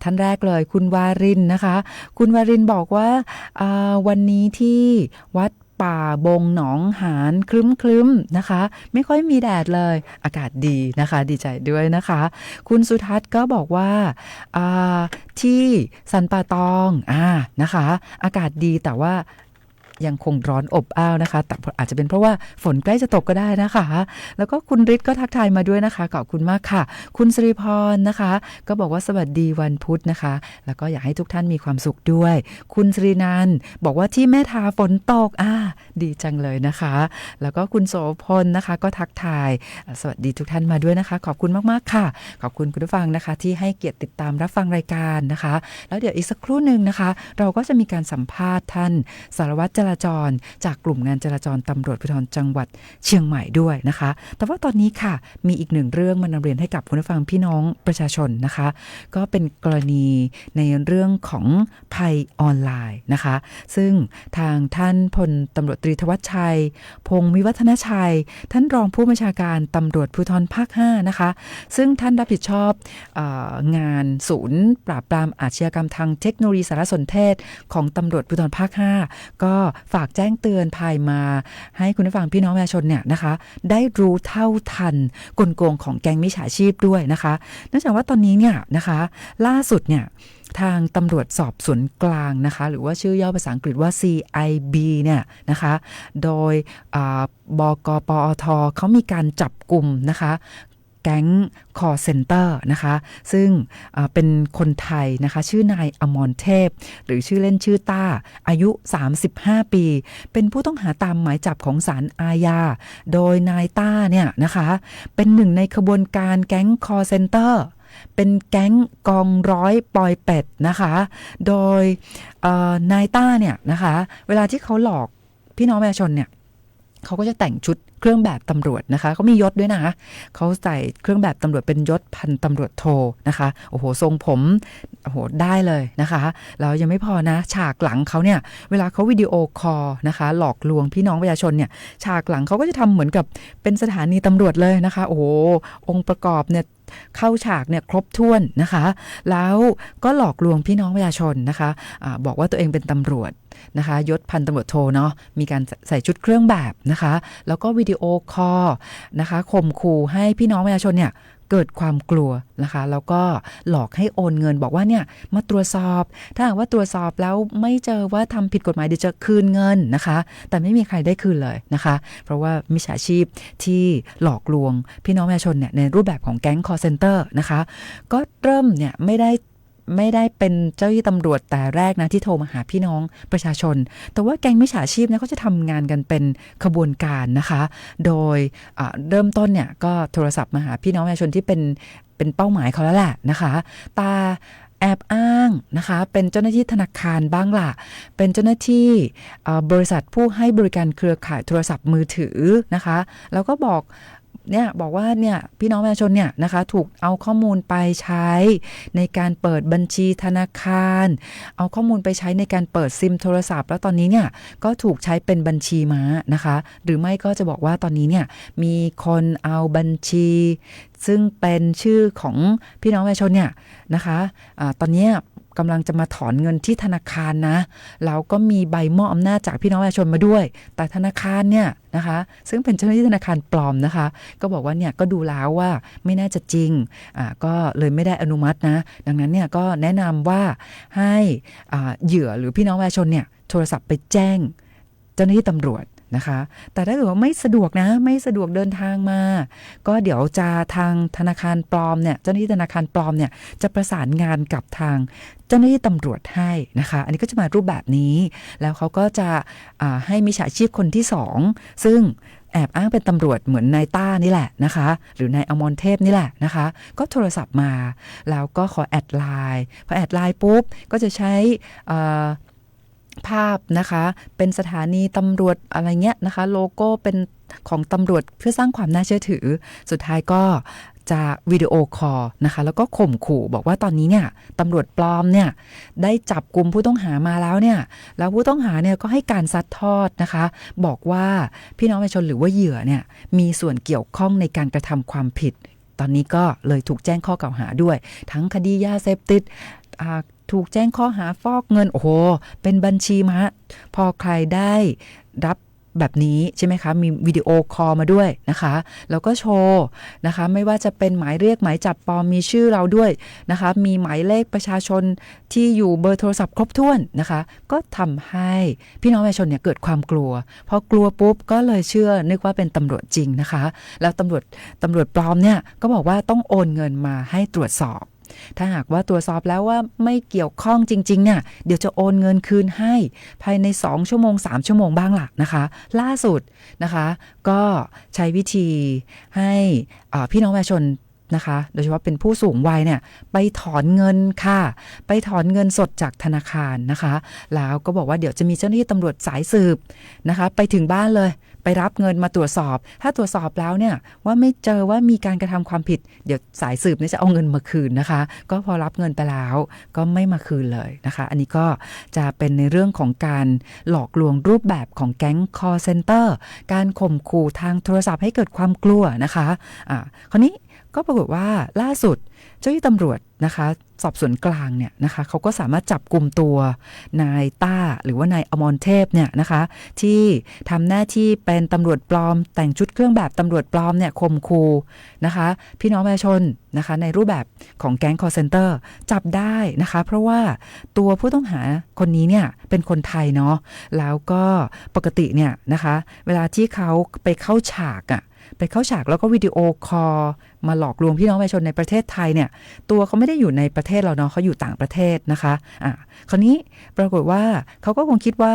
ท่านแรกเลยคุณวารินนะคะคุณวารินบอกว่าวันนี้ที่วัดป่าบงหนองหานครึ้มๆนะคะไม่ค่อยมีแดดเลยอากาศดีนะคะดีใจด้วยนะคะคุณสุทัศน์ก็บอกว่าที่สันป่าตองนะคะอากาศดีแต่ว่ายังคงร้อนอบอ้าวนะคะแต่อาจจะเป็นเพราะว่าฝนใกล้จะตกก็ได้นะคะแล้วก็คุณฤทธิ์ก็ทักทายมาด้วยนะคะขอบคุณมากค่ะคุณสิริพรนะคะก็บอกว่าสวัสดีวันพุธนะคะแล้วก็อยากให้ทุกท่านมีความสุขด้วยคุณสิรินันท์บอกว่าที่แม่ทาฝนตกดีจังเลยนะคะแล้วก็คุณโสพลนะคะก็ทักทายสวัสดีทุกท่านมาด้วยนะคะขอบคุณมากๆค่ะขอบคุณคุณผู้ฟังนะคะที่ให้เกียรติติดตามรับฟังรายการนะคะแล้วเดี๋ยวอีกสักครู่นึงนะคะเราก็จะมีการสัมภาษณ์ท่านสารวัตรจราจรจากกลุ่มงานจราจรตำรวจภูธรจังหวัดเชียงใหม่ด้วยนะคะแต่ว่าตอนนี้ค่ะมีอีกหนึ่งเรื่องมานำเรียนให้กับคุณผู้ฟังพี่น้องประชาชนนะคะก็เป็นกรณีในเรื่องของภัยออนไลน์นะคะซึ่งทางท่านพลตำรวจตรีธวัชชัยพงศ์วิวัฒนชัยท่านรองผู้บัญชาการตำรวจภูธรภาค5นะคะซึ่งท่านรับผิดชอบงานศูนย์ปราบปรามอาชญากรรมทางเทคโนโลยีสารสนเทศของตำรวจภูธรภาค5ก็ ฝากแจ้งเตือนภัยมาให้คุณผู้ฟังพี่น้องประชาชนเนี่ยนะคะได้รู้เท่าทันกลโกงของแก๊งมิจฉาชีพด้วยนะคะเนื่องจากว่าตอนนี้เนี่ยนะคะล่าสุดเนี่ยทางตำรวจสอบสวนกลางนะคะหรือว่าชื่อย่อภาษาอังกฤษว่า CIB เนี่ยนะคะโดยบกปอทเขามีการจับกลุ่มนะคะแก๊งคอเซ็นเตอร์นะคะซึ่งเป็นคนไทยนะคะชื่อนายอมรเทพหรือชื่อเล่นชื่อต้าอายุ35ปีเป็นผู้ต้องหาตามหมายจับของศาลอาญาโดยนายต้าเนี่ยนะคะเป็นหนึ่งในขบวนการแก๊งคอเซ็นเตอร์เป็นแก๊งกองร้อยปอยเป็ดนะคะโดยนายต้าเนี่ยนะคะเวลาที่เขาหลอกพี่น้องประชาชนเนี่ยเขาก็จะแต่งชุดเครื่องแบบตำรวจนะคะเขามียศด้วยนะเขาใส่เครื่องแบบตำรวจเป็นยศพันตำรวจโทนะคะโอ้โหทรงผมโอ้โหได้เลยนะคะแล้วยังไม่พอนะฉากหลังเขาเนี่ยเวลาเขาวิดีโอคอลนะคะหลอกลวงพี่น้องประชาชนเนี่ยฉากหลังเขาก็จะทำเหมือนกับเป็นสถานีตำรวจเลยนะคะโอ้โหองค์ประกอบเนี่ยเข้าฉากเนี่ยครบถ้วนนะคะแล้วก็หลอกลวงพี่น้องประชาชนนะคะบอกว่าตัวเองเป็นตำรวจนะคะยศพันตำรวจโทเนาะมีการใส่ชุดเครื่องแบบนะคะแล้วก็วิดีโอคอลนะคะข่มขู่ให้พี่น้องประชาชนเนี่ยเกิดความกลัวนะคะแล้วก็หลอกให้โอนเงินบอกว่าเนี่ยมาตรวจสอบถ้าหากว่าตรวจสอบแล้วไม่เจอว่าทำผิดกฎหมายเดี๋ยวจะคืนเงินนะคะแต่ไม่มีใครได้คืนเลยนะคะเพราะว่ามิจฉาชีพที่หลอกลวงพี่น้องประชาชนเนี่ยในรูปแบบของแก๊ง call center นะคะก็เริ่มเนี่ยไม่ได้เป็นเจ้าหน้าที่ตำรวจแต่แรกนะที่โทรมาหาพี่น้องประชาชนแต่ว่าแก๊งมิจฉาชีพเนี่ยเขาจะทำงานกันเป็นขบวนการนะคะโดยเริ่มต้นเนี่ยก็โทรศัพท์มาหาพี่น้องประชาชนที่เป็นเป้าหมายเขาแล้วแหละนะคะตาแอบอ้างนะคะเป็นเจ้าหน้าที่ธนาคารบ้างล่ะเป็นเจ้าหน้าที่บริษัทผู้ให้บริการเครือข่ายโทรศัพท์มือถือนะคะแล้วก็บอกว่าเนี่ยพี่น้องประชาชนเนี่ยนะคะถูกเอาข้อมูลไปใช้ในการเปิดบัญชีธนาคารเอาข้อมูลไปใช้ในการเปิดซิมโทรศัพท์แล้วตอนนี้เนี่ยก็ถูกใช้เป็นบัญชีม้านะคะหรือไม่ก็จะบอกว่าตอนนี้เนี่ยมีคนเอาบัญชีซึ่งเป็นชื่อของพี่น้องประชาชนเนี่ยนะคะตอนนี้กำลังจะมาถอนเงินที่ธนาคารนะแล้วก็มีใบมอบอำนาจจากพี่น้องประชาชนมาด้วยแต่ธนาคารเนี่ยนะคะซึ่งเป็นเจ้าหน้าที่ธนาคารปลอมนะคะก็บอกว่าเนี่ยก็ดูแล้วว่าไม่น่าจะจริงก็เลยไม่ได้อนุมัตินะดังนั้นเนี่ยก็แนะนำว่าให้เหยื่อหรือพี่น้องประชาชนเนี่ยโทรศัพท์ไปแจ้งเจ้าหน้าที่ตำรวจนะคะแต่ถ้าเกิดว่าไม่สะดวกนะไม่สะดวกเดินทางมาก็เดี๋ยวจะทางธนาคารปลอมเนี่ยเจ้าหน้าที่ธนาคารปลอมเนี่ยจะประสานงานกับทางเจ้าหน้าที่ตำรวจให้นะคะอันนี้ก็จะมารูปแบบนี้แล้วเขาก็จะให้มิจฉาชีพคนที่2ซึ่งแอบอ้างเป็นตำรวจเหมือนนายต้านี่แหละนะคะหรือนายอมรเทพนี่แหละนะคะก็โทรศัพท์มาแล้วก็ขอแอดไลน์พอแอดไลน์ปุ๊บก็จะใช้ภาพนะคะเป็นสถานีตำรวจอะไรเงี้ยนะคะโลโก้เป็นของตำรวจเพื่อสร้างความน่าเชื่อถือสุดท้ายก็จะวิดีโอคอลนะคะแล้วก็ข่มขู่บอกว่าตอนนี้เนี่ยตำรวจปลอมเนี่ยได้จับกลุ่มผู้ต้องหามาแล้วเนี่ยแล้วผู้ต้องหาเนี่ยก็ให้การซัดทอดนะคะบอกว่าพี่น้องประชาชนหรือว่าเหยื่อเนี่ยมีส่วนเกี่ยวข้องในการกระทำความผิดตอนนี้ก็เลยถูกแจ้งข้อกล่าวหาด้วยทั้งคดียาเสพติดถูกแจ้งข้อหาฟอกเงินโอ้โหเป็นบัญชีม้าพอใครได้รับแบบนี้ใช่ไหมคะมีวิดีโอคอลมาด้วยนะคะแล้วก็โชว์นะคะไม่ว่าจะเป็นหมายเรียกหมายจับปลอมมีชื่อเราด้วยนะคะมีหมายเลขประชาชนที่อยู่เบอร์โทรศัพท์ครบถ้วนนะคะก็ทำให้พี่น้องประชาชนเนี่ยเกิดความกลัวพอกลัวปุ๊บก็เลยเชื่อนึกว่าเป็นตำรวจจริงนะคะแล้วตำรวจปลอมเนี่ยก็บอกว่าต้องโอนเงินมาให้ตรวจสอบถ้าหากว่าตรวจสอบแล้วว่าไม่เกี่ยวข้องจริงๆเนี่ยเดี๋ยวจะโอนเงินคืนให้ภายใน2ชั่วโมง3ชั่วโมงบ้างล่ะนะคะล่าสุดนะคะก็ใช้วิธีให้พี่น้องประชาชนนะคะโดยเฉพาะเป็นผู้สูงวัยเนี่ยไปถอนเงินค่ะไปถอนเงินสดจากธนาคารนะคะแล้วก็บอกว่าเดี๋ยวจะมีเจ้าหน้าที่ตำรวจสายสืบนะคะไปถึงบ้านเลยไปรับเงินมาตรวจสอบถ้าตรวจสอบแล้วเนี่ยว่าไม่เจอว่ามีการกระทำความผิดเดี๋ยวสายสืบเนี่ยจะเอาเงินมาคืนนะคะก็พอรับเงินไปแล้วก็ไม่มาคืนเลยนะคะอันนี้ก็จะเป็นในเรื่องของการหลอกลวงรูปแบบของแก๊ง call center การข่มขู่ทางโทรศัพท์ให้เกิดความกลัวนะคะคราวนี้ ก็ปรากฏว่าล่าสุดเจ้าหน้าที่ตำรวจนะคะสอบสวนกลางเนี่ยนะคะเขาก็สามารถจับกลุ่มตัวนายต้าหรือว่านายอมรเทพเนี่ยนะคะที่ทำหน้าที่เป็นตำรวจปลอมแต่งชุดเครื่องแบบตำรวจปลอมเนี่ยข่มขู่นะคะพี่น้องประชาชนนะคะในรูปแบบของแก๊ง call center จับได้นะคะเพราะว่าตัวผู้ต้องหาคนนี้เนี่ยเป็นคนไทยเนาะแล้วก็ปกติเนี่ยนะคะเวลาที่เขาไปเข้าฉากแล้วก็วิดีโอคอลมาหลอกลวงพี่น้องประชาชนในประเทศไทยเนี่ยตัวเขาไม่ได้อยู่ในประเทศเราเนาะเขาอยู่ต่างประเทศนะคะคราวนี้ปรากฏว่าเขาก็คงคิดว่า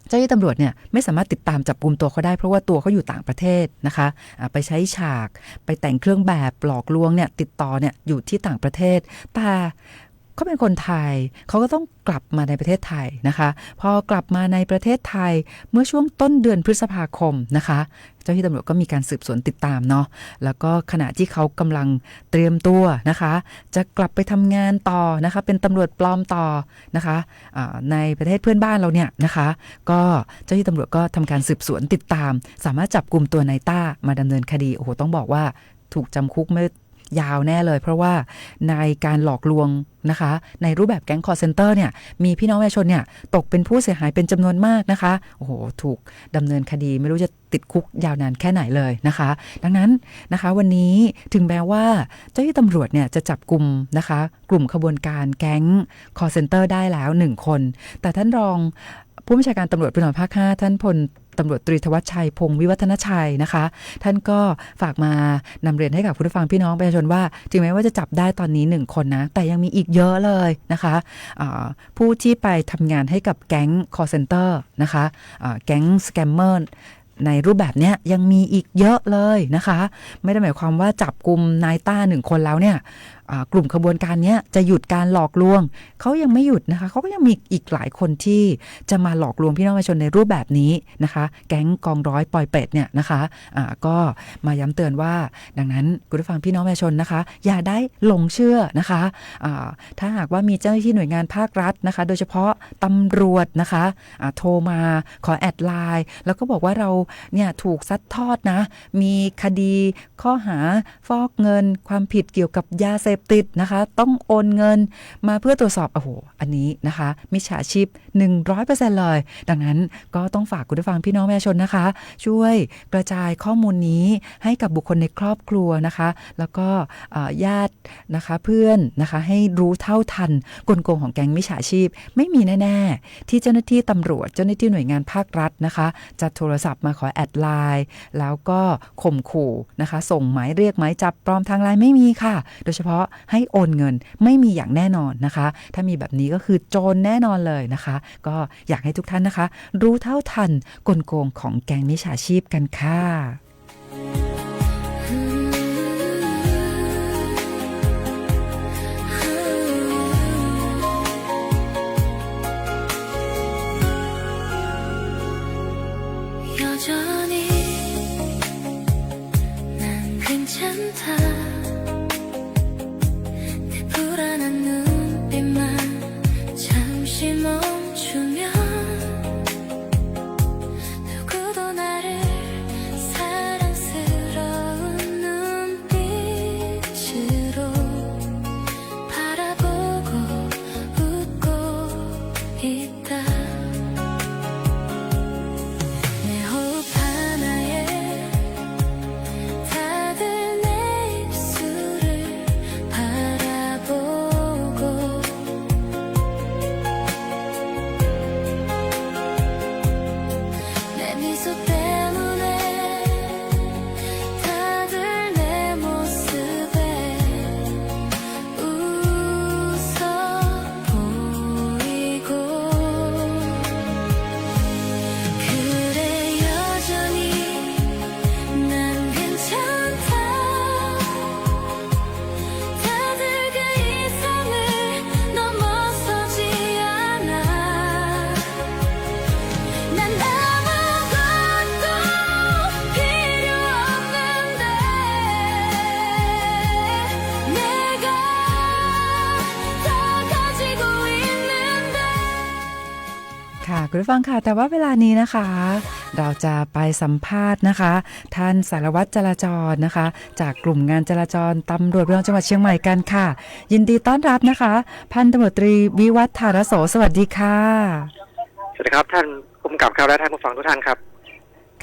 เจ้าหน้าที่ตำรวจเนี่ยไม่สามารถติดตามจับกุมตัวเขาได้เพราะว่าตัวเขาอยู่ต่างประเทศนะคะไปใช้ฉากไปแต่งเครื่องแบบหลอกลวงเนี่ยติดต่อเนี่ยอยู่ที่ต่างประเทศแต่เขาเป็นคนไทยเขาก็ต้องกลับมาในประเทศไทยนะคะพอกลับมาในประเทศไทยเมื่อช่วงต้นเดือนพฤษภาคมนะคะเจ้าหน้าที่ตำรวจก็มีการสืบสวนติดตามเนาะแล้วก็ขณะที่เขากำลังเตรียมตัวนะคะจะกลับไปทำงานต่อนะคะเป็นตำรวจปลอมต่อนะคะในประเทศเพื่อนบ้านเราเนี่ยนะคะก็เจ้าหน้าที่ตำรวจก็ทำการสืบสวนติดตามสามารถจับกุมตัวนายต้ามาดำเนินคดีโอ้โหต้องบอกว่าถูกจำคุกไม่ยาวแน่เลยเพราะว่าในการหลอกลวงนะคะในรูปแบบแก๊ง call center เนี่ยมีพี่น้องประชาชนเนี่ยตกเป็นผู้เสียหายเป็นจำนวนมากนะคะโอ้โหถูกดำเนินคดีไม่รู้จะติดคุกยาวนานแค่ไหนเลยนะคะดังนั้นนะคะวันนี้ถึงแม้ว่าเจ้าหน้าที่ตำรวจเนี่ยจะจับกลุ่มนะคะกลุ่มขบวนการแก๊ง call center ได้แล้ว1คนแต่ท่านรองผู้บัญชาการตำรวจภูธรภาค 5ท่านพลตำรวจตรีธวัชชัยพงศ์วิวัฒนชัยนะคะท่านก็ฝากมานำเรียนให้กับผู้ฟังพี่น้องประชาชนว่าถึงแม้ว่าจะจับได้ตอนนี้1คนนะแต่ยังมีอีกเยอะเลยนะคะผู้ที่ไปทำงานให้กับแก๊ง call center นะคะแก๊งสแกมเมอร์ในรูปแบบนี้ยังมีอีกเยอะเลยนะคะไม่ได้หมายความว่าจับกุมนายต้า1คนแล้วเนี่ยกลุ่มขบวนการนี้จะหยุดการหลอกลวงเขายังไม่หยุดนะคะเขาก็ยังมีอีกหลายคนที่จะมาหลอกลวงพี่น้องประชาชนในรูปแบบนี้นะคะแก๊งกองร้อยปอยเป็ดเนี่ยนะคะก็มาย้ำเตือนว่าดังนั้นคุณผู้ฟังพี่น้องประชาชนนะคะอย่าได้หลงเชื่อนะคะถ้าหากว่ามีเจ้าหน้าที่หน่วยงานภาครัฐนะคะโดยเฉพาะตำรวจนะคะโทรมาขอแอดไลน์แล้วก็บอกว่าเราเนี่ยถูกซัดทอดนะมีคดีข้อหาฟอกเงินความผิดเกี่ยวกับยาเสพติดนะคะต้องโอนเงินมาเพื่อตรวจสอบโอ้โหอันนี้นะคะมิจฉาชีพ 100% เลยดังนั้นก็ต้องฝากคุณผู้ฟังพี่น้องประชาชนนะคะช่วยกระจายข้อมูลนี้ให้กับบุคคลในครอบครัวนะคะแล้วก็ญาตินะคะเพื่อนนะคะให้รู้เท่าทันกลโกงของแก๊งมิจฉาชีพไม่มีแน่ๆที่เจ้าหน้าที่ตำรวจเจ้าหน้าที่หน่วยงานภาครัฐนะคะจะโทรศัพท์มาขอแอดไลน์แล้วก็ข่มขู่นะคะส่งหมายเรียกหมายจับปลอมทางไลน์ไม่มีค่ะโดยเฉพาะให้โอนเงินไม่มีอย่างแน่นอนนะคะถ้ามีแบบนี้ก็คือโจรแน่นอนเลยนะคะก็อยากให้ทุกท่านนะคะรู้เท่าทันกลโกงของแก๊งมิจฉาชีพกันค่ะคุณผู้ฟังค่ะแต่ว่าเวลานี้นะคะ เราจะไปสัมภาษณ์นะคะ ท่านสารวัตรจราจรนะคะ จากกลุ่มงานจราจรตำรวจภูธรจังหวัดเชียงใหม่กันค่ะ ยินดีต้อนรับนะคะ พันตำรวจตรีวิวัฒน์ธารโสสวัสดีค่ะสวัสดีครับท่านผู้กำกับครับและท่านผู้ฟังทุกท่านครับ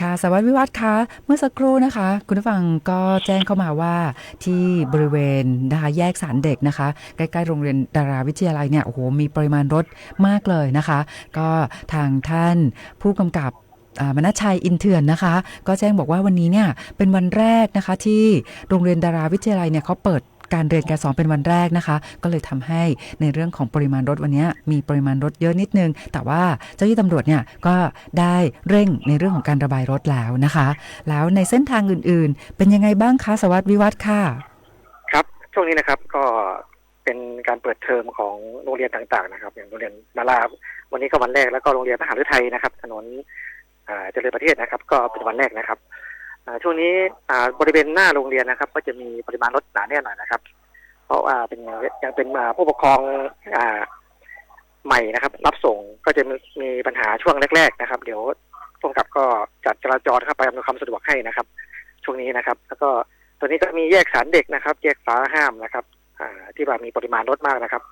ค่ะสารวัตรวิวัฒน์คะเมื่อสักครู่นะคะคุณผู้ฟังก็แจ้งเข้ามาว่าที่บริเวณนะคะแยกศาลเด็กนะคะใกล้ๆโรงเรียนดาราวิทยาลัยเนี่ยโอ้โหมีปริมาณรถมากเลยนะคะก็ทางท่านผู้กำกับมนัสชัยอินเถื่อนนะคะก็แจ้งบอกว่าวันนี้เนี่ยเป็นวันแรกนะคะที่โรงเรียนดาราวิทยาลัยเนี่ยเขาเปิดการเรียนการสอนเป็นวันแรกนะคะก็เลยทำให้ในเรื่องของปริมาณรถวันนี้มีปริมาณรถเยอะนิดนึงแต่ว่าเจ้าหน้าที่ตำรวจเนี่ยก็ได้เร่งในเรื่องของการระบายรถแล้วนะคะแล้วในเส้นทางอื่นๆเป็นยังไงบ้างคะสารวัตรวิวัฒน์ค่ะครับช่วงนี้นะครับก็เป็นการเปิดเทอมของโรงเรียนต่างๆนะครับอย่างโรงเรียนดาราวันนี้ก็วันแรกแล้วก็โรงเรียนมหาวิทยาลัยนะครับถนนเจริญประเทศนะครับก็เป็นวันแรกนะครับช่วงนี้บริเวณหน้าโรงเรียนนะครับก็จะมีปริมาณรถหนาแน่นหน่อยนะครับเพราะว่ายังเป็นผู้ปกครองใหม่นะครับรับส่งก็จะมีปัญหาช่วงแรกๆนะครับเดี๋ยวผู้กำกับก็จัดจราจรเข้าไปอำนวยความสะดวกให้นะครับช่วงนี้นะครับแล้วก็ตัวนี้ก็มีแยกศาลเด็กนะครับแยกฟ้าห้ามนะครับที่ว่ามีปริมาณรถมากนะครับ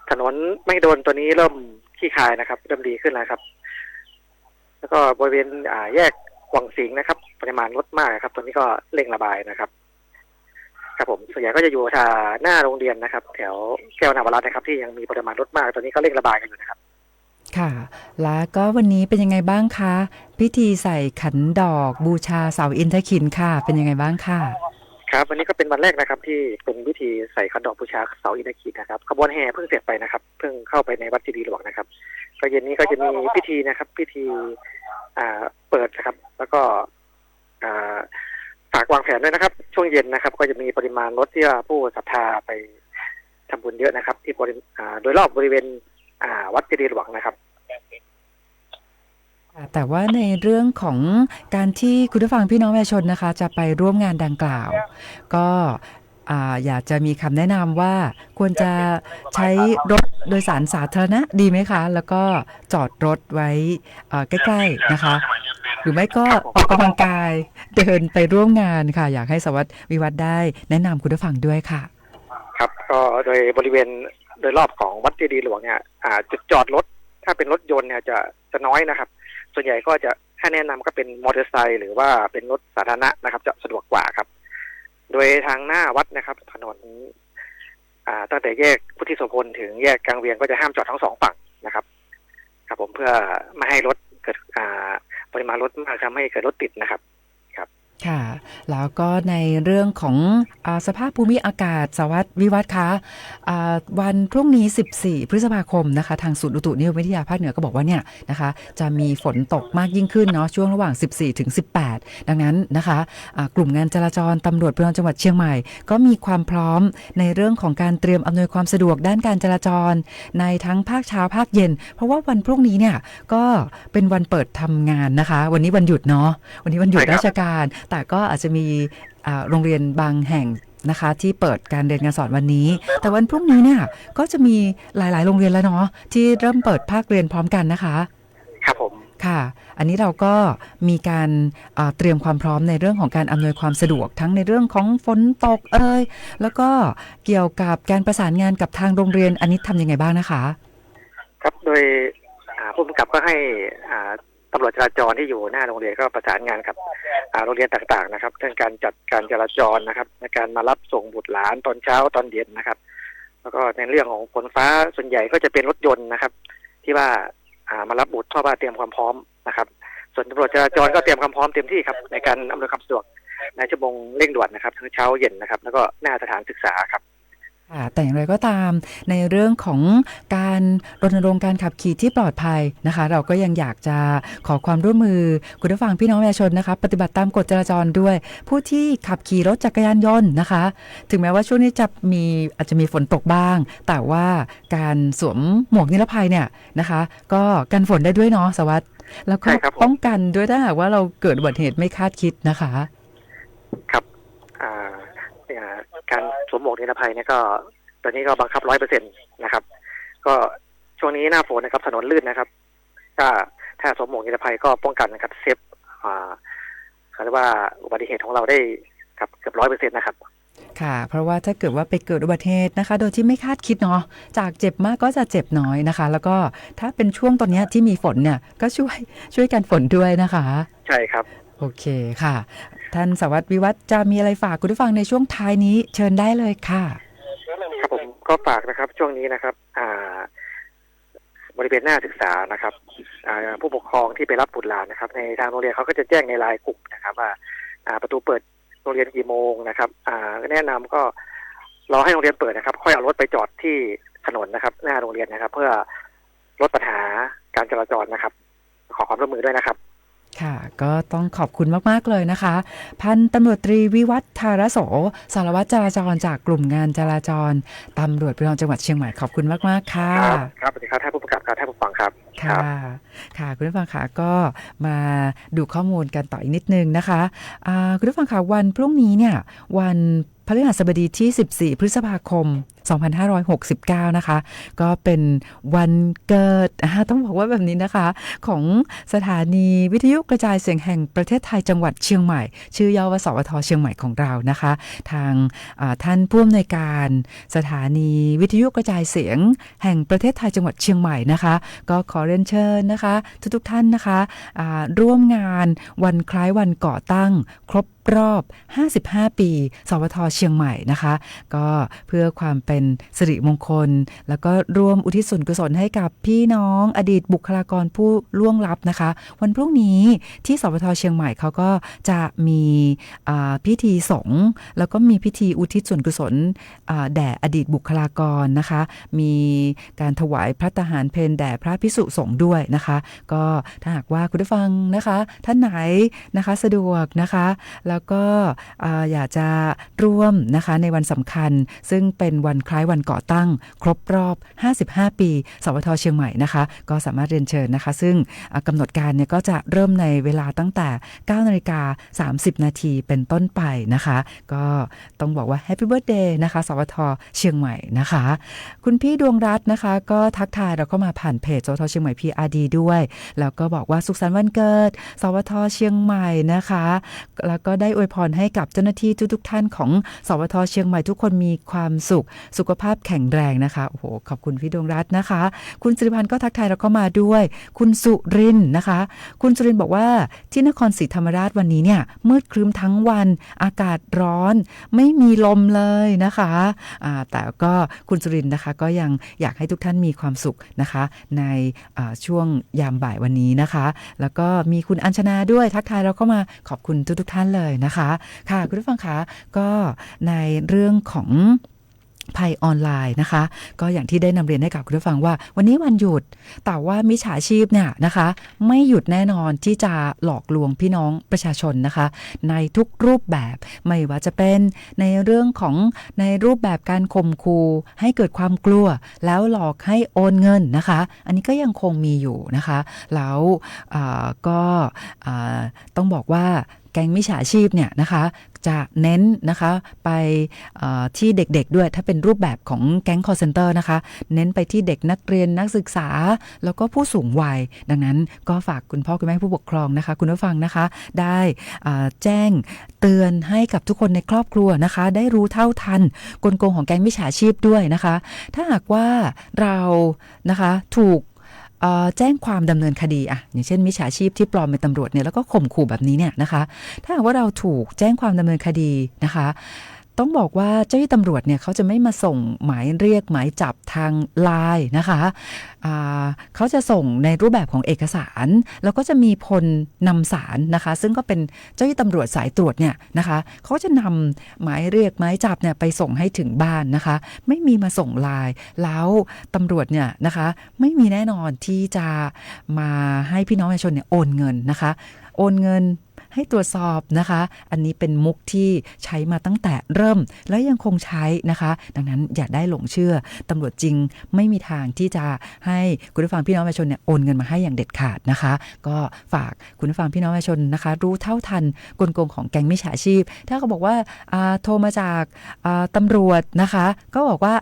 ถนนไม่โดนตัวนี้เริ่มขี้คายนะครับเริ่มดีขึ้นแล้วครับแล้วก็บริเวณแยกวังสิงห์นะครับปริมาณรถมากครับตัวนี้ก็เร่งระบายนะครับครับผมส่วนใหญ่ก็จะอยู่หน้าโรงเรียนนะครับแถวแก้วนาวรัตน์นะครับที่ยังมีปริมาณรถมากตัวนี้ก็เร่งระบายกันอยู่นะครับค่ะแล้วก็วันนี้เป็นยังไงบ้างคะพิธีใส่ขันดอกบูชาเสาอินทขิฬค่ะเป็นยังไงบ้างค่ะครับวันนี้ก็เป็นวันแรกนะครับที่เป็นพิธีใส่ขันดอกบูชาเสาอินทขิฬนะครับขบวนแห่เพิ่งเสร็จไปนะครับเพิ่งเข้าไปในวัดเจดีย์หลวงนะครับก็เย็นนี้ก็จะมีพิธีนะครับพิธีเปิดนะครับแล้วก็ฝากวางแผนด้วยนะครับช่วงเย็นนะครับก็จะมีปริมาณรถที่ผู้ศรัทธาไปทำบุญเยอะนะครับที่โดยรอบบริเวณวัดเจดีย์หลวงนะครับแต่ว่าในเรื่องของการที่คุณผู้ฟังพี่น้องประชาชนนะคะจะไปร่วมงานดังกล่าวก็อยากจะมีคำแนะนำว่าควรจะใช้รถโดยสารสาธารณะดีไหมคะแล้วก็จอดรถไว้ใกล้ๆนะคะหรือไม่ก็ออกกำลังกายเดินไปร่วมงานค่ะอยากให้สารวัตรวิวัฒน์ได้แนะนำคุณผู้ฟังด้วยค่ะครับก็โดยบริเวณโดยรอบของวัดเจดีย์หลวงเนี่ยจุดจอดรถถ้าเป็นรถยนต์เนี่ยจะน้อยนะครับส่วนใหญ่ก็จะถ้าแนะนำก็เป็นมอเตอร์ไซค์หรือว่าเป็นรถสาธารณะนะครับจะสะดวกกว่าครับโดยทางหน้าวัดนะครับถนนตั้งแต่แยกพุทธิโสพลถึงแยกกลางเวียงก็จะห้ามจอดทั้งสองฝั่งนะครับครับผมเพื่อไม่ให้รถเกิดปริมาณรถมากทำให้เกิดรถติดนะครับค่ะแล้วก็ในเรื่องของสภาพภูมิอากาศสารวัตรวิวัฒน์คะวันพรุ่งนี้14พฤษภาคมนะคะทางศูนย์อุตุนิยมวิทยาภาคเหนือก็บอกว่าเนี่ยนะคะจะมีฝนตกมากยิ่งขึ้นเนาะช่วงระหว่าง14ถึง18ดังนั้นนะคะกลุ่มงานจราจรตำรวจภูธรจังหวัดเชียงใหม่ก็มีความพร้อมในเรื่องของการเตรียมอำนวยความสะดวกด้านการจราจรในทั้งภาคเช้าภาคเย็นเพราะว่าวันพรุ่งนี้เนี่ยก็เป็นวันเปิดทำงานนะคะวันนี้วันหยุดเนาะวันนี้วันหยุดราชการแต่ก็อาจจะมีโรงเรียนบางแห่งนะคะที่เปิดการเรียนการสอนวันนี้แต่วันพรุ่งนี้เนี่ยก็จะมีหลายๆโรงเรียนแล้วเนาะที่เริ่มเปิดภาคเรียนพร้อมกันนะคะครับผมค่ะอันนี้เราก็มีการเตรียมความพร้อมในเรื่องของการอำนวยความสะดวกทั้งในเรื่องของฝนตกแล้วก็เกี่ยวกับการประสานงานกับทางโรงเรียนอันนี้ทำยังไงบ้างนะคะครับโดยผู้กำกับก็ให้ตำรวจจราจรที่อยู่หน้าโรงเรียนก็ประสานงานกับโรงเรียนต่างๆนะครับเรื่องการจัดการจราจรนะครับในการมารับส่งบุตรหลานตอนเช้าตอนเย็นนะครับแล้วก็ในเรื่องของฝนฟ้าส่วนใหญ่ก็จะเป็นรถยนต์นะครับที่ว่ามารับบุตรพ่อบ้านเตรียมความพร้อมนะครับส่วนตำรวจจราจรก็เตรียมความพร้อมเต็มที่ครับในการอำนวยความสะดวกในชั่วโมงเร่งด่วนนะครับทั้งเช้าเย็นนะครับแล้วก็หน้าสถานศึกษาครับแต่อย่างไรก็ตามในเรื่องของการรณรงค์การขับขี่ที่ปลอดภัยนะคะเราก็ยังอยากจะขอความร่วมมือคุณผู้ฟังพี่น้องประชาชนนะคะปฏิบัติตามกฎจราจรด้วยผู้ที่ขับขี่รถจักรยานยนต์นะคะถึงแม้ว่าช่วงนี้อาจจะมีฝนตกบ้างแต่ว่าการสวมหมวกนิรภัยเนี่ยนะคะก็กันฝนได้ด้วยเนาะสวัสดิ์แล้วก็ป้องกันด้วยถ้าหากว่าเราเกิดอุบัติเหตุไม่คาดคิดนะคะครับการสวมหมวกนิรภัยเนี่ยก็ตอนนี้ก็บังคับ 100% นะครับก็ช่วงนี้หน้าฝนนะครับถนนลื่นนะครับก็ถ้าสวมหมวกนิรภัยก็ป้องกันนะครับเซฟ เขาเรียกว่าอุบัติเหตุของเราได้ครับเกือบ100%นะครับค่ะเพราะว่าถ้าเกิดว่าไปเกิดอุบัติเหตุนะคะโดยที่ไม่คาดคิดเนาะจากเจ็บมากก็จะเจ็บน้อยนะคะแล้วก็ถ้าเป็นช่วงตอนนี้ที่มีฝนเนี่ยก็ช่วยกันฝนด้วยนะคะใช่ครับโอเคค่ะท่านสวัสดิ์วิวัฒน์จะมีอะไรฝากคุณผู้ฟังในช่วงท้ายนี้เชิญได้เลยค่ะครับผมก็ฝากนะครับช่วงนี้นะครับบริเวณหน้าศึกษานะครับผู้ปกครองที่ไปรับบุตรหลานนะครับในทางโรงเรียนเขาก็จะแจ้งในไลน์กลุ่มนะครับว่าประตูเปิดโรงเรียนกี่โมงนะครับแนะนำก็รอให้โรงเรียนเปิดนะครับค่อยเอารถไปจอดที่ถนนนะครับหน้าโรงเรียนนะครับเพื่อลดปัญหาการจราจรนะครับขอความร่วมมือด้วยนะครับค่ะก็ต้องขอบคุณมากๆเลยนะคะพันตำรวจตรีวิวัฒน์ธารโสสารวัตรจราจรจากกลุ่มงานจราจรตำรวจภูธรจังหวัดเชียงใหม่ขอบคุณมากๆค่ะครับสวัสดีครับท่านผู้ประกาศการท่านผู้ฟังครับค่ะคุณผู้ฟังค่ะก็มาดูข้อมูลกันต่ออีกนิดนึงนะคะคุณผู้ฟังค่ะวันพรุ่งนี้เนี่ยวันพฤหัสบดีที่14พฤษภาคม2569นะคะก็เป็นวันเกิดต้องบอกว่าแบบนี้นะคะของสถานีวิทยุกระจายเสียงแห่งประเทศไทยจังหวัดเชียงใหม่ชื่อย่อว่าสวท.เชียงใหม่ของเรานะคะทางท่านผู้อำนวยการสถานีวิทยุกระจายเสียงแห่งประเทศไทยจังหวัดเชียงใหม่นะคะก็ขอเรียนเชิญนะคะทุกท่านนะคะร่วมงานวันคล้ายวันก่อตั้งครบรอบ55ปีสวท.เชียงใหม่นะคะก็เพื่อความเป็นสิริมงคลแล้วก็ร่วมอุทิศส่วนกุศลให้กับพี่น้องอดีตบุคลากรผู้ล่วงลับนะคะวันพรุ่งนี้ที่สวท.เชียงใหม่เขาก็จะมีพิธีสงฆ์แล้วก็มีพิธีอุทิศส่วนกุศลแด่อดีตบุคลากรนะคะมีการถวายพระทหารเพลแด่พระภิกษุสงฆ์ด้วยนะคะก็ถ้าหากว่าคุณผู้ฟังนะคะท่านไหนนะคะสะดวกนะคะแล้วก็อยากจะร่วมนะคะในวันสำคัญซึ่งเป็นวันคล้ายวันก่อตั้งครบรอบ55ปีสวท.เชียงใหม่นะคะก็สามารถเรียนเชิญนะคะซึ่งกำหนดการเนี่ยก็จะเริ่มในเวลาตั้งแต่ 9:30 น.เป็นต้นไปนะคะก็ต้องบอกว่า Happy Birthday นะคะสวท.เชียงใหม่นะคะคุณพี่ดวงรัตน์นะคะก็ทักทายเราก็มาผ่านเพจสวท.เชียงใหม่ PRD ด้วยแล้วก็บอกว่าสุขสันต์วันเกิดสวท.เชียงใหม่นะคะแล้วก็ได้อวยพรให้กับเจ้าหน้าที่ทุกท่านของสวท.เชียงใหม่ทุกคนมีความสุขภาพแข็งแรงนะคะโอ้โหขอบคุณพี่ดวงรัตน์นะคะคุณสิริพันธ์ก็ทักทายเราเข้ามาด้วยคุณสุรินทร์นะคะคุณสุรินทร์บอกว่าที่นครศรีธรรมราชวันนี้เนี่ยมืดครึ้มทั้งวันอากาศร้อนไม่มีลมเลยนะคะแต่ก็คุณสุรินทร์นะคะก็ยังอยากให้ทุกท่านมีความสุขนะคะในช่วงยามบ่ายวันนี้นะคะแล้วก็มีคุณอัญชนาด้วยทักทายเราเข้ามาขอบคุณทุกท่านเลยนะคะค่ะคุณผู้ฟังคะก็ในเรื่องของภัยออนไลน์นะคะก็อย่างที่ได้นำเรียนให้กับคุณผู้ฟังว่าวันนี้วันหยุดแต่ว่ามิจฉาชีพเนี่ยนะคะไม่หยุดแน่นอนที่จะหลอกลวงพี่น้องประชาชนนะคะในทุกรูปแบบไม่ว่าจะเป็นในเรื่องของในรูปแบบการข่มขู่ให้เกิดความกลัวแล้วหลอกให้โอนเงินนะคะอันนี้ก็ยังคงมีอยู่นะคะแล้วก็ต้องบอกว่าแก๊งมิจฉาชีพเนี่ยนะคะจะเน้นนะคะไปที่เด็กๆด้วยถ้าเป็นรูปแบบของแก๊ง call center นะคะเน้นไปที่เด็กนักเรียนนักศึกษาแล้วก็ผู้สูงวัยดังนั้นก็ฝากคุณพ่อคุณแม่ผู้ปกครองนะคะคุณผู้ฟังนะคะได้แจ้งเตือนให้กับทุกคนในครอบครัวนะคะได้รู้เท่าทันกลโกงของแก๊งมิจฉาชีพด้วยนะคะถ้าหากว่าเรานะคะถูกแจ้งความดำเนินคดีอย่างเช่นมิจฉาชีพที่ปลอมเป็นตำรวจเนี่ยแล้วก็ข่มขู่แบบนี้เนี่ยนะคะถ้าหากว่าเราถูกแจ้งความดำเนินคดีนะคะต้องบอกว่าเจ้าหน้าที่ตำรวจเนี่ยเขาจะไม่มาส่งหมายเรียกหมายจับทางไลน์นะคะเขาจะส่งในรูปแบบของเอกสารแล้วก็จะมีพลนำสารนะคะซึ่งก็เป็นเจ้าหน้าที่ตำรวจสายตรวจเนี่ยนะคะเขาจะนำหมายเรียกหมายจับเนี่ยไปส่งให้ถึงบ้านนะคะไม่มีมาส่งไลน์แล้วตำรวจเนี่ยนะคะไม่มีแน่นอนที่จะมาให้พี่น้องประชาชนเนี่ยโอนเงินนะคะโอนเงิน ให้ตรวจสอบนะคะอันนี้เป็นมุกที่ใช้มาตั้งแต่เริ่มและยังคงใช้นะคะดังนั้นอย่าได้หลงเชื่อตำรวจจริงไม่มีทางที่จะให้คุณผู้ฟังพี่น้องประชาชนเนี่ยโอนเงินมาให้อย่างเด็ดขาดนะคะก็ฝากคุณผู้ฟังพี่น้องประชาชนนะคะรู้เท่าทันกลโกงของแก๊งมิจฉาชีพถ้าเขาบอกว่าโทรมาจากตำรวจนะคะก็บอกว่า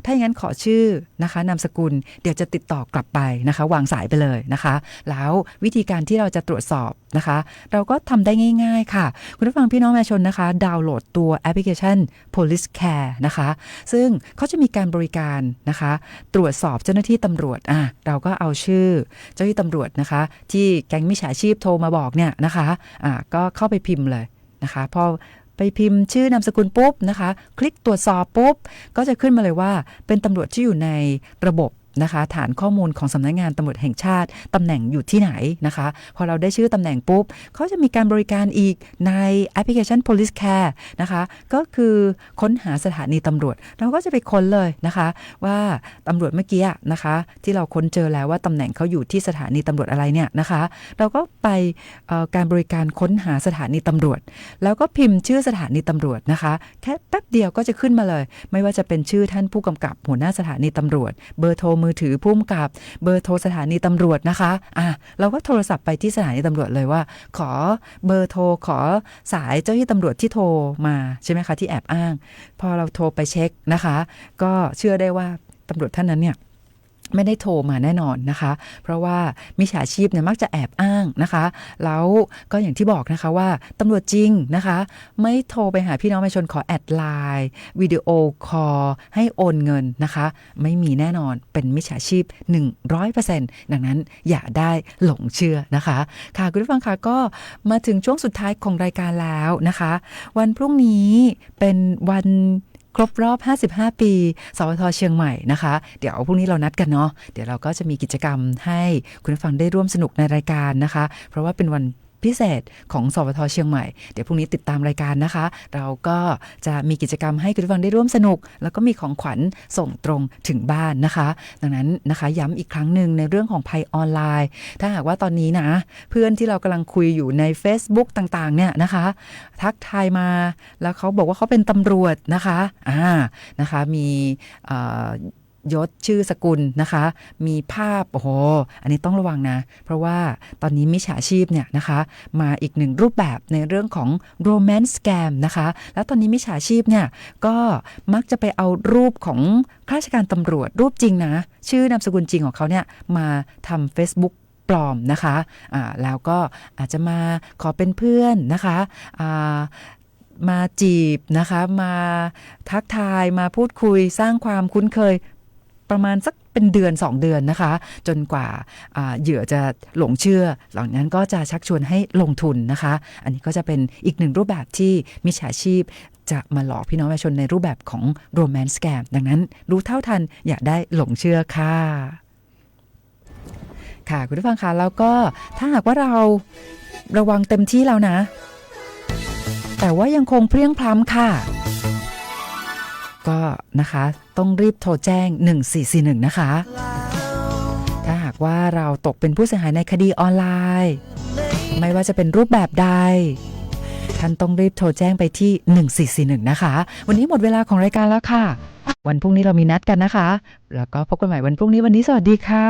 ถ้าอย่างนั้นขอชื่อนะคะนามสกุลเดี๋ยวจะติดต่อกลับไปนะคะวางสายไปเลยนะคะแล้ววิธีการที่เราจะตรวจสอบนะคะเราก็ทำได้ง่ายๆค่ะคุณผู้ฟังพี่น้องประชาชนนะคะดาวน์โหลดตัวแอปพลิเคชัน Police Care นะคะซึ่งเขาจะมีการบริการนะคะตรวจสอบเจ้าหน้าที่ตำรวจเราก็เอาชื่อเจ้าหน้าที่ตำรวจนะคะที่แก๊งมิจฉาชีพโทรมาบอกเนี่ยนะคะก็เข้าไปพิมพ์เลยนะคะพอไปพิมพ์ชื่อนามสกุลปุ๊บนะคะคลิกตรวจสอบปุ๊บก็จะขึ้นมาเลยว่าเป็นตำรวจที่อยู่ในระบบนะคะฐานข้อมูลของสำนักงานตำรวจแห่งชาติตำแหน่งอยู่ที่ไหนนะคะพอเราได้ชื่อตำแหน่งปุ๊บเขาจะมีการบริการอีกในแอปพลิเคชัน Police Care นะคะก็คือค้นหาสถานีตำรวจเราก็จะไปค้นเลยนะคะว่าตำรวจเมื่อกี้นะคะที่เราค้นเจอแล้วว่าตำแหน่งเขาอยู่ที่สถานีตำรวจอะไรเนี่ยนะคะเราก็ไปการบริการค้นหาสถานีตำรวจแล้วก็พิมพ์ชื่อสถานีตำรวจนะคะแค่แป๊บเดียวก็จะขึ้นมาเลยไม่ว่าจะเป็นชื่อท่านผู้กำกับหัวหน้าสถานีตำรวจเบอร์โทรมือถือพุ่มกับเบอร์โทรสถานีตำรวจนะคะเราก็โทรศัพท์ไปที่สถานีตำรวจเลยว่าขอเบอร์โทรขอสายเจ้าหน้าที่ตำรวจที่โทรมาใช่ไหมคะที่แอบอ้างพอเราโทรไปเช็คนะคะก็เชื่อได้ว่าตำรวจท่านนั้นเนี่ยไม่ได้โทรมาแน่นอนนะคะเพราะว่ามิจฉาชีพเนี่ยมักจะแอบอ้างนะคะแล้วก็อย่างที่บอกนะคะว่าตำรวจจริงนะคะไม่โทรไปหาพี่น้องประชาชนขอแอดไลน์วิดีโอคอลให้โอนเงินนะคะไม่มีแน่นอนเป็นมิจฉาชีพ 100% ดังนั้นอย่าได้หลงเชื่อนะคะค่ะคุณผู้ฟังค่ะก็มาถึงช่วงสุดท้ายของรายการแล้วนะคะวันพรุ่งนี้เป็นวันครบรอบ55ปีสวท.เชียงใหม่นะคะเดี๋ยวพรุ่งนี้เรานัดกันเนาะเดี๋ยวเราก็จะมีกิจกรรมให้คุณผู้ฟังได้ร่วมสนุกในรายการนะคะเพราะว่าเป็นวันพิเศษของสวท.เชียงใหม่เดี๋ยวพรุ่งนี้ติดตามรายการนะคะเราก็จะมีกิจกรรมให้คุณผู้ฟังได้ร่วมสนุกแล้วก็มีของขวัญส่งตรงถึงบ้านนะคะดังนั้นนะคะย้ำอีกครั้งหนึ่งในเรื่องของภัยออนไลน์ถ้าหากว่าตอนนี้นะเพื่อนที่เรากำลังคุยอยู่ใน Facebook ต่างๆเนี่ยนะคะทักทายมาแล้วเขาบอกว่าเขาเป็นตำรวจนะคะนะคะมียศชื่อสกุลนะคะมีภาพโอ้โหอันนี้ต้องระวังนะเพราะว่าตอนนี้มิจฉาชีพเนี่ยนะคะมาอีกหนึ่งรูปแบบในเรื่องของ romance scam นะคะแล้วตอนนี้มิจฉาชีพเนี่ยก็มักจะไปเอารูปของข้าราชการตำรวจรูปจริงนะชื่อนามสกุลจริงของเขาเนี่ยมาทำ Facebook ปลอมนะคะแล้วก็อาจจะมาขอเป็นเพื่อนนะคะมาจีบนะคะมาทักทายมาพูดคุยสร้างความคุ้นเคยประมาณสักเป็นเดือน2เดือนนะคะจนกว่าเหยื่อจะหลงเชื่อหลังนั้นก็จะชักชวนให้ลงทุนนะคะอันนี้ก็จะเป็นอีกหนึ่งรูปแบบที่มิจฉาชีพจะมาหลอกพี่น้องประชาชนในรูปแบบของ romance scam ดังนั้นรู้เท่าทันอย่าได้หลงเชื่อค่ะค่ะคุณผู้ฟังคะแล้วก็ถ้าหากว่าเราระวังเต็มที่แล้วนะแต่ว่ายังคงเพลี้ยงพล้ำค่ะก็นะคะต้องรีบโทรแจ้ง1441นะคะถ้าหากว่าเราตกเป็นผู้เสียหายในคดีออนไลน์ไม่ว่าจะเป็นรูปแบบใดท่านต้องรีบโทรแจ้งไปที่1441นะคะวันนี้หมดเวลาของรายการแล้วค่ะวันพรุ่งนี้เรามีนัดกันนะคะแล้วก็พบกันใหม่วันพรุ่งนี้วันนี้สวัสดีค่ะ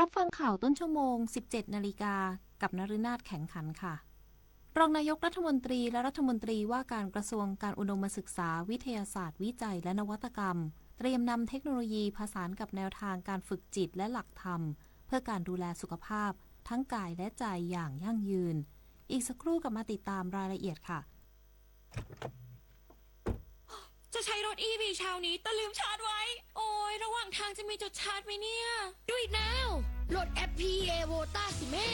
รับฟังข่าวต้นชั่วโมง 17 นาฬิกากับนฤนาถแข็งขันค่ะรองนายกรัฐมนตรีและรัฐมนตรีว่าการกระทรวงการอุดมศึกษาวิทยาศาสตร์วิจัยและนวัตกรรมเตรียมนำเทคโนโลยีผสานกับแนวทางการฝึกจิตและหลักธรรม เพื่อการดูแลสุขภาพทั้งกายและใจอย่างยั่งยืนอีกสักครู่กลับมาติดตามรายละเอียดค่ะจะใช้รถ EV เช้านี้แต่ลืมชาร์จไว้โอ้ยระหว่างทางจะมีจุดชาร์จไหมเนี่ย Do it now โหลดแอป PA Vota สิแม่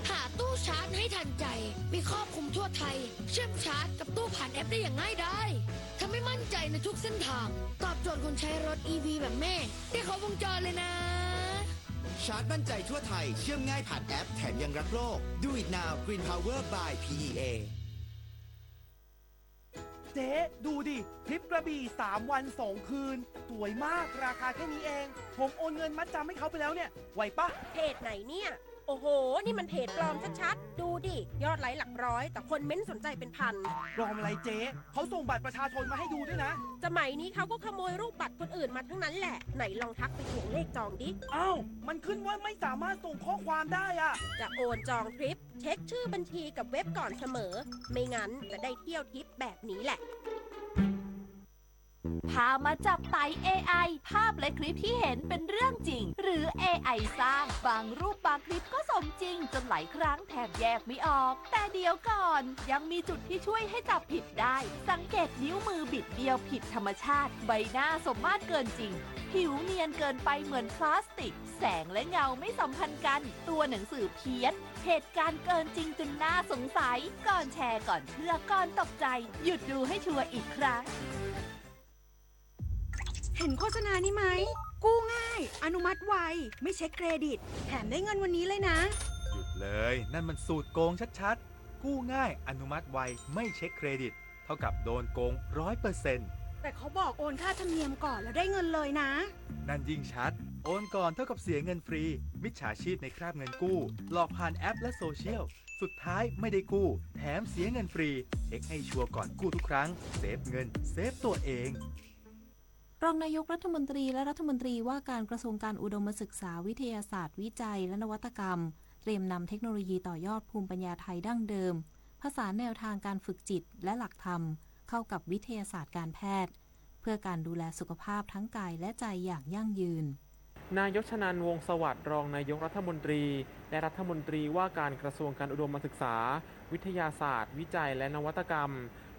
หาตู้ชาร์จให้ทันใจมีครอบคลุมทั่วไทยเชื่อมชาร์จกับตู้ผ่านแอปได้อย่างง่ายดายทำให้มั่นใจในทุกเส้นทางตอบโจทย์คนใช้รถ EV แบบแม่ได้ครบวงจรเลยนะชาร์จมั่นใจทั่วไทยเชื่อมง่ายผ่านแอปแถมยังรักโลก Do it now Green Power by PEA เจ๊ดูดิทริปกระบี่3 วัน 2 คืนสวยมากราคาแค่นี้เองผมโอนเงินมัดจำให้เขาไปแล้วเนี่ยไหวปะเพจไหนเนี่ยโอ้โหนี่มันเพจปลอมชัดๆดูดิยอดไลค์หลักร้อยแต่คนเม้นสนใจเป็นพันปลอมอะไรเจ๊เขาส่งบัตรประชาชนมาให้ดูด้วยนะสมัยนี้เขาก็ขโมยรูปบัตรคนอื่นมาทั้งนั้นแหละไหนลองทักไปทวงเลขจองดิอ้าวมันขึ้นว่าไม่สามารถส่งข้อความได้อะจะโอนจองทริปเช็คชื่อบัญชีกับเว็บก่อนเสมอไม่งั้นจะได้เที่ยวทริปแบบนี้แหละพามาจับไต่ AI ภาพและคลิปที่เห็นเป็นเรื่องจริงหรือ AI สร้างบางรูปบางคลิปก็สมจริงจนหลายครั้งแทบแยกไม่ออกแต่เดี๋ยวก่อนยังมีจุดที่ช่วยให้จับผิดได้สังเกตนิ้วมือบิดเบี้ยวผิดธรรมชาติใบหน้าสมมาตรเกินจริงผิวเนียนเกินไปเหมือนพลาสติกแสงและเงาไม่สัมพันธ์กันตัวหนังสือเพี้ยนเหตุการณ์เกินจริงจนน่าสงสัยก่อนแชร์ก่อนเชื่อก่อนตกใจหยุดดูให้ชัวร์อีกครั้งเห็นโฆษณานี้ไหมกู้ง่ายอนุมัติไวไม่เช็คเครดิตแถมได้เงินวันนี้เลยนะหยุดเลยนั่นมันสูตรโกงชัดๆกู้ง่ายอนุมัติไวไม่เช็คเครดิตเท่ากับโดนโกง 100%แต่เขาบอกโอนค่าธรรมเนียมก่อนแล้วได้เงินเลยนะนั่นยิ่งชัดโอนก่อนเท่ากับเสียเงินฟรีมิจฉาชีพในคราบเงินกู้หลอกผ่านแอปและโซเชียลสุดท้ายไม่ได้กู้แถมเสียเงินฟรีเช็คให้ชัวร์ก่อนกู้ทุกครั้งเซฟเงินเซฟตัวเองรองนายกรัฐมนตรีและรัฐมนตรีว่าการกระทรวงการอุดมศึกษาวิทยาศาสตร์วิจัยและนวัตกรรมเตรียมนำเทคโนโลยีต่อยอดภูมิปัญญาไทยดั้งเดิมผสานแนวทางการฝึกจิตและหลักธรรมเข้ากับวิทยาศาสตร์การแพทย์เพื่อการดูแลสุขภาพทั้งกายและใจอย่างยั่งยืนนายกชนันท์ วงศ์สวัสดิ์รองนายกรัฐมนตรีและรัฐมนตรีว่าการกระทรวงการอุดมศึกษาวิทยาศาสตร์วิจัยและนวัตกรรม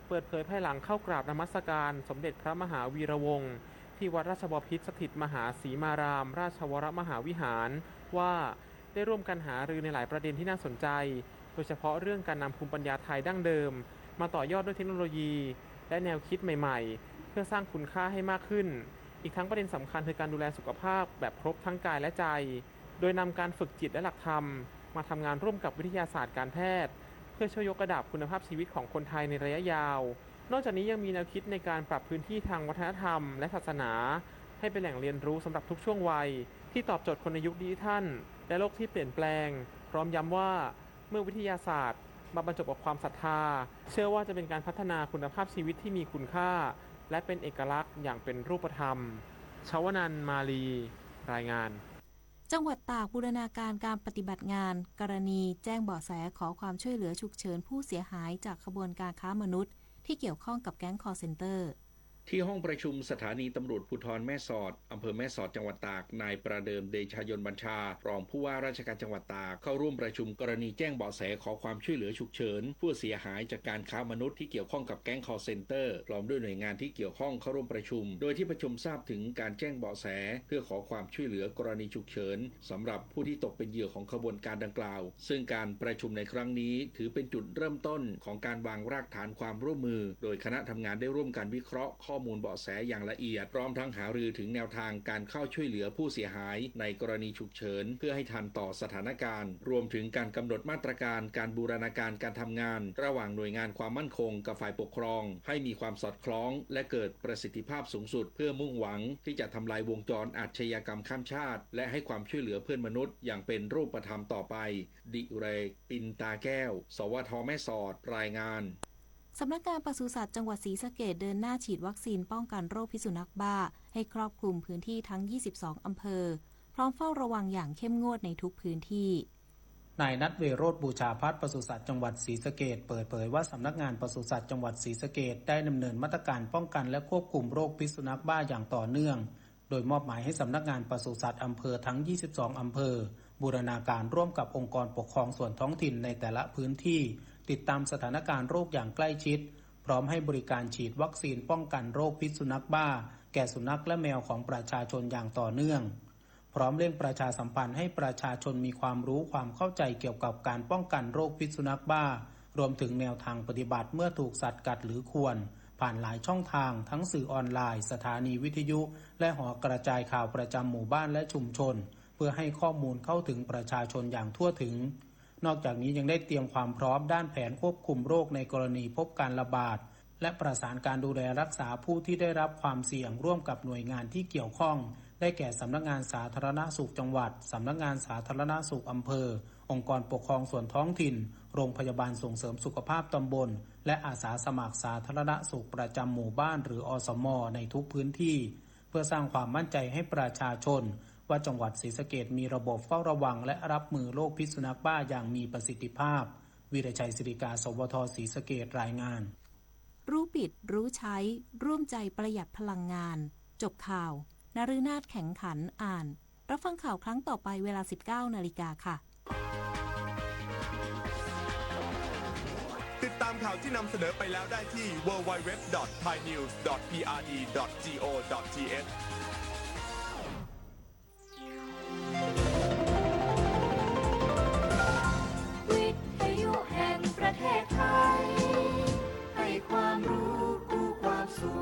เปิดเผยภายหลังเข้ากราบนมัสการสมเด็จพระมหาวีระวงศ์ที่วัดราชบพิตรสถิตมหาศรีมารามราชวรมหาวิหารว่าได้ร่วมกันหารือในหลายประเด็นที่น่าสนใจโดยเฉพาะเรื่องการนำภูมิปัญญาไทยดั้งเดิมมาต่อยอดด้วยเทคโนโลยีและแนวคิดใหม่ๆเพื่อสร้างคุณค่าให้มากขึ้นอีกทั้งประเด็นสำคัญคือการดูแลสุขภาพแบบครบทั้งกายและใจโดยนำการฝึกจิตและหลักธรรมมาทำงานร่วมกับวิทยาศาสตร์การแพทย์เพื่อช่วยยกระดับคุณภาพชีวิตของคนไทยในระยะยาวนอกจากนี้ยังมีแนวคิดในการปรับพื้นที่ทางวัฒนธรรมและศาสนาให้เป็นแหล่งเรียนรู้สำหรับทุกช่วงวัยที่ตอบโจทย์คนในยุคดิจิทัลและโลกที่เปลี่ยนแปลงพร้อมย้ำว่าเมื่อวิทยาศาสตร์มาบรรจบกับความศรัทธาเชื่อว่าจะเป็นการพัฒนาคุณภาพชีวิตที่มีคุณค่าและเป็นเอกลักษณ์อย่างเป็นรูปธรรมชวนันท์มาลีรายงานจังหวัดตากบูรณาการการปฏิบัติงานกรณีแจ้งเบาะแสขอความช่วยเหลือฉุกเฉินผู้เสียหายจากขบวนการค้ามนุษย์ที่เกี่ยวข้องกับแก๊งคอลเซ็นเตอร์ที่ห้องประชุมสถานีตำรวจภูธรแม่สอดอำเภอแม่สอดจังหวัดตากนายประเดิมเดชยนต์บัญชารองผู้ว่าราชการจังหวัดตากเข้าร่วมประชุมกรณีแจ้งเบาะแสขอความช่วยเหลือฉุกเฉินผู้เสียหายจากการค้ามนุษย์ที่เกี่ยวข้องกับแก๊งคอลเซ็นเตอร์พร้อมด้วยหน่วยงานที่เกี่ยวข้องเข้าร่วมประชุมโดยที่ประชุมทราบถึงการแจ้งเบาะแสเพื่อขอความช่วยเหลือกรณีฉุกเฉินสำหรับผู้ที่ตกเป็นเหยื่อของขบวนการดังกล่าวซึ่งการประชุมในครั้งนี้ถือเป็นจุดเริ่มต้นของการวางรากฐานความร่วมมือโดยคณะทำงานได้ร่วมกันวิเคราะห์ข้อมูลเบาะแสอย่างละเอียดพร้อมทั้งหารือถึงแนวทางการเข้าช่วยเหลือผู้เสียหายในกรณีฉุกเฉินเพื่อให้ทันต่อสถานการณ์รวมถึงการกำหนดมาตรการการบูรณาการการทำงานระหว่างหน่วยงานความมั่นคงกับฝ่ายปกครองให้มีความสอดคล้องและเกิดประสิทธิภาพสูงสุดเพื่อมุ่งหวังที่จะทำลายวงจรอาชญากรรมข้ามชาติและให้ความช่วยเหลือเพื่อนมนุษย์อย่างเป็นรูปธรรมต่อไปดิเรกปินตาแก้วสวทแม่สอดรายงานสำนักงานปศุสัตว์จังหวัดศรีสะเกษเดินหน้าฉีดวัคซีนป้องกันโรคพิษสุนัขบ้าให้ครอบคลุมพื้นที่ทั้ง22อำเภอพร้อมเฝ้าระวังอย่างเข้มงวดในทุกพื้นที่นายนัทเวโรจน์บูชาภัทรปศุสัตว์จังหวัดศรีสะเกษเปิดเผยว่าสำนักงานปศุสัตว์จังหวัดศรีสะเกษได้ดำเนินมาตรการป้องกันและควบคุมโรคพิษสุนัขบ้าอย่างต่อเนื่อง โดยมอบหมายให้สำนักงานปศุสัตว์อำเภอทั้ง 22 อำเภอบูรณาการร่วมกับองค์กรปกครองส่วนท้องถิ่นในแต่ละพื้นที่ติดตามสถานการณ์โรคอย่างใกล้ชิดพร้อมให้บริการฉีดวัคซีนป้องกันโรคพิษสุนัขบ้าแก่สุนัขและแมวของประชาชนอย่างต่อเนื่องพร้อมเร่งประชาสัมพันธ์ให้ประชาชนมีความรู้ความเข้าใจเกี่ยวกับการป้องกันโรคพิษสุนัขบ้ารวมถึงแนวทางปฏิบัติเมื่อถูกสัตว์กัดหรือข่วนผ่านหลายช่องทางทั้งสื่อออนไลน์สถานีวิทยุและหอกระจายข่าวประจำหมู่บ้านและชุมชนเพื่อให้ข้อมูลเข้าถึงประชาชนอย่างทั่วถึงนอกจากนี้ยังได้เตรียมความพร้อมด้านแผนควบคุมโรคในกรณีพบการระบาดและประสานการดูแลรักษาผู้ที่ได้รับความเสี่ยงร่วมกับหน่วยงานที่เกี่ยวข้องได้แก่สำนักงานสาธารณสุขจังหวัดสำนักงานสาธารณสุขอำเภอองค์กรปกครองส่วนท้องถิ่นโรงพยาบาลส่งเสริมสุขภาพตำบลและอาสาสมัครสาธารณสุขประจำหมู่บ้านหรืออสม.ในทุกพื้นที่เพื่อสร้างความมั่นใจให้ประชาชนว่าจังหวัดศรีสะเกษมีระบบเฝ้าระวังและรับมือโรคพิษสุนัขบ้าอย่างมีประสิทธิภาพวีรชัยศิริกาสวทศรีสะเกษรายงานรู้ปิดรู้ใช้ร่วมใจประหยัดพลังงานจบข่าวนฤนาถแข็งขันอ่านรับฟังข่าวครั้งต่อไปเวลา 19 นาฬิกาค่ะติดตามข่าวที่นำเสนอไปแล้วได้ที่ www.thainews.prd.go.th วิทยุแห่งประเทศไทยให้ความรู้คู่ความสุข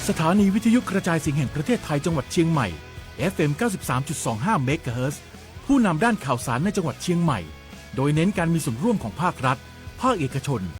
สถานีวิทยุกระจายเสียงแห่งประเทศไทยจังหวัดเชียงใหม่ FM 93.25 เมกะเฮิรตซ์ผู้นำด้านข่าวสารในจังหวัดเชียงใหม่โดยเน้นการมีส่วนร่วมของภาครัฐภาคเอกชน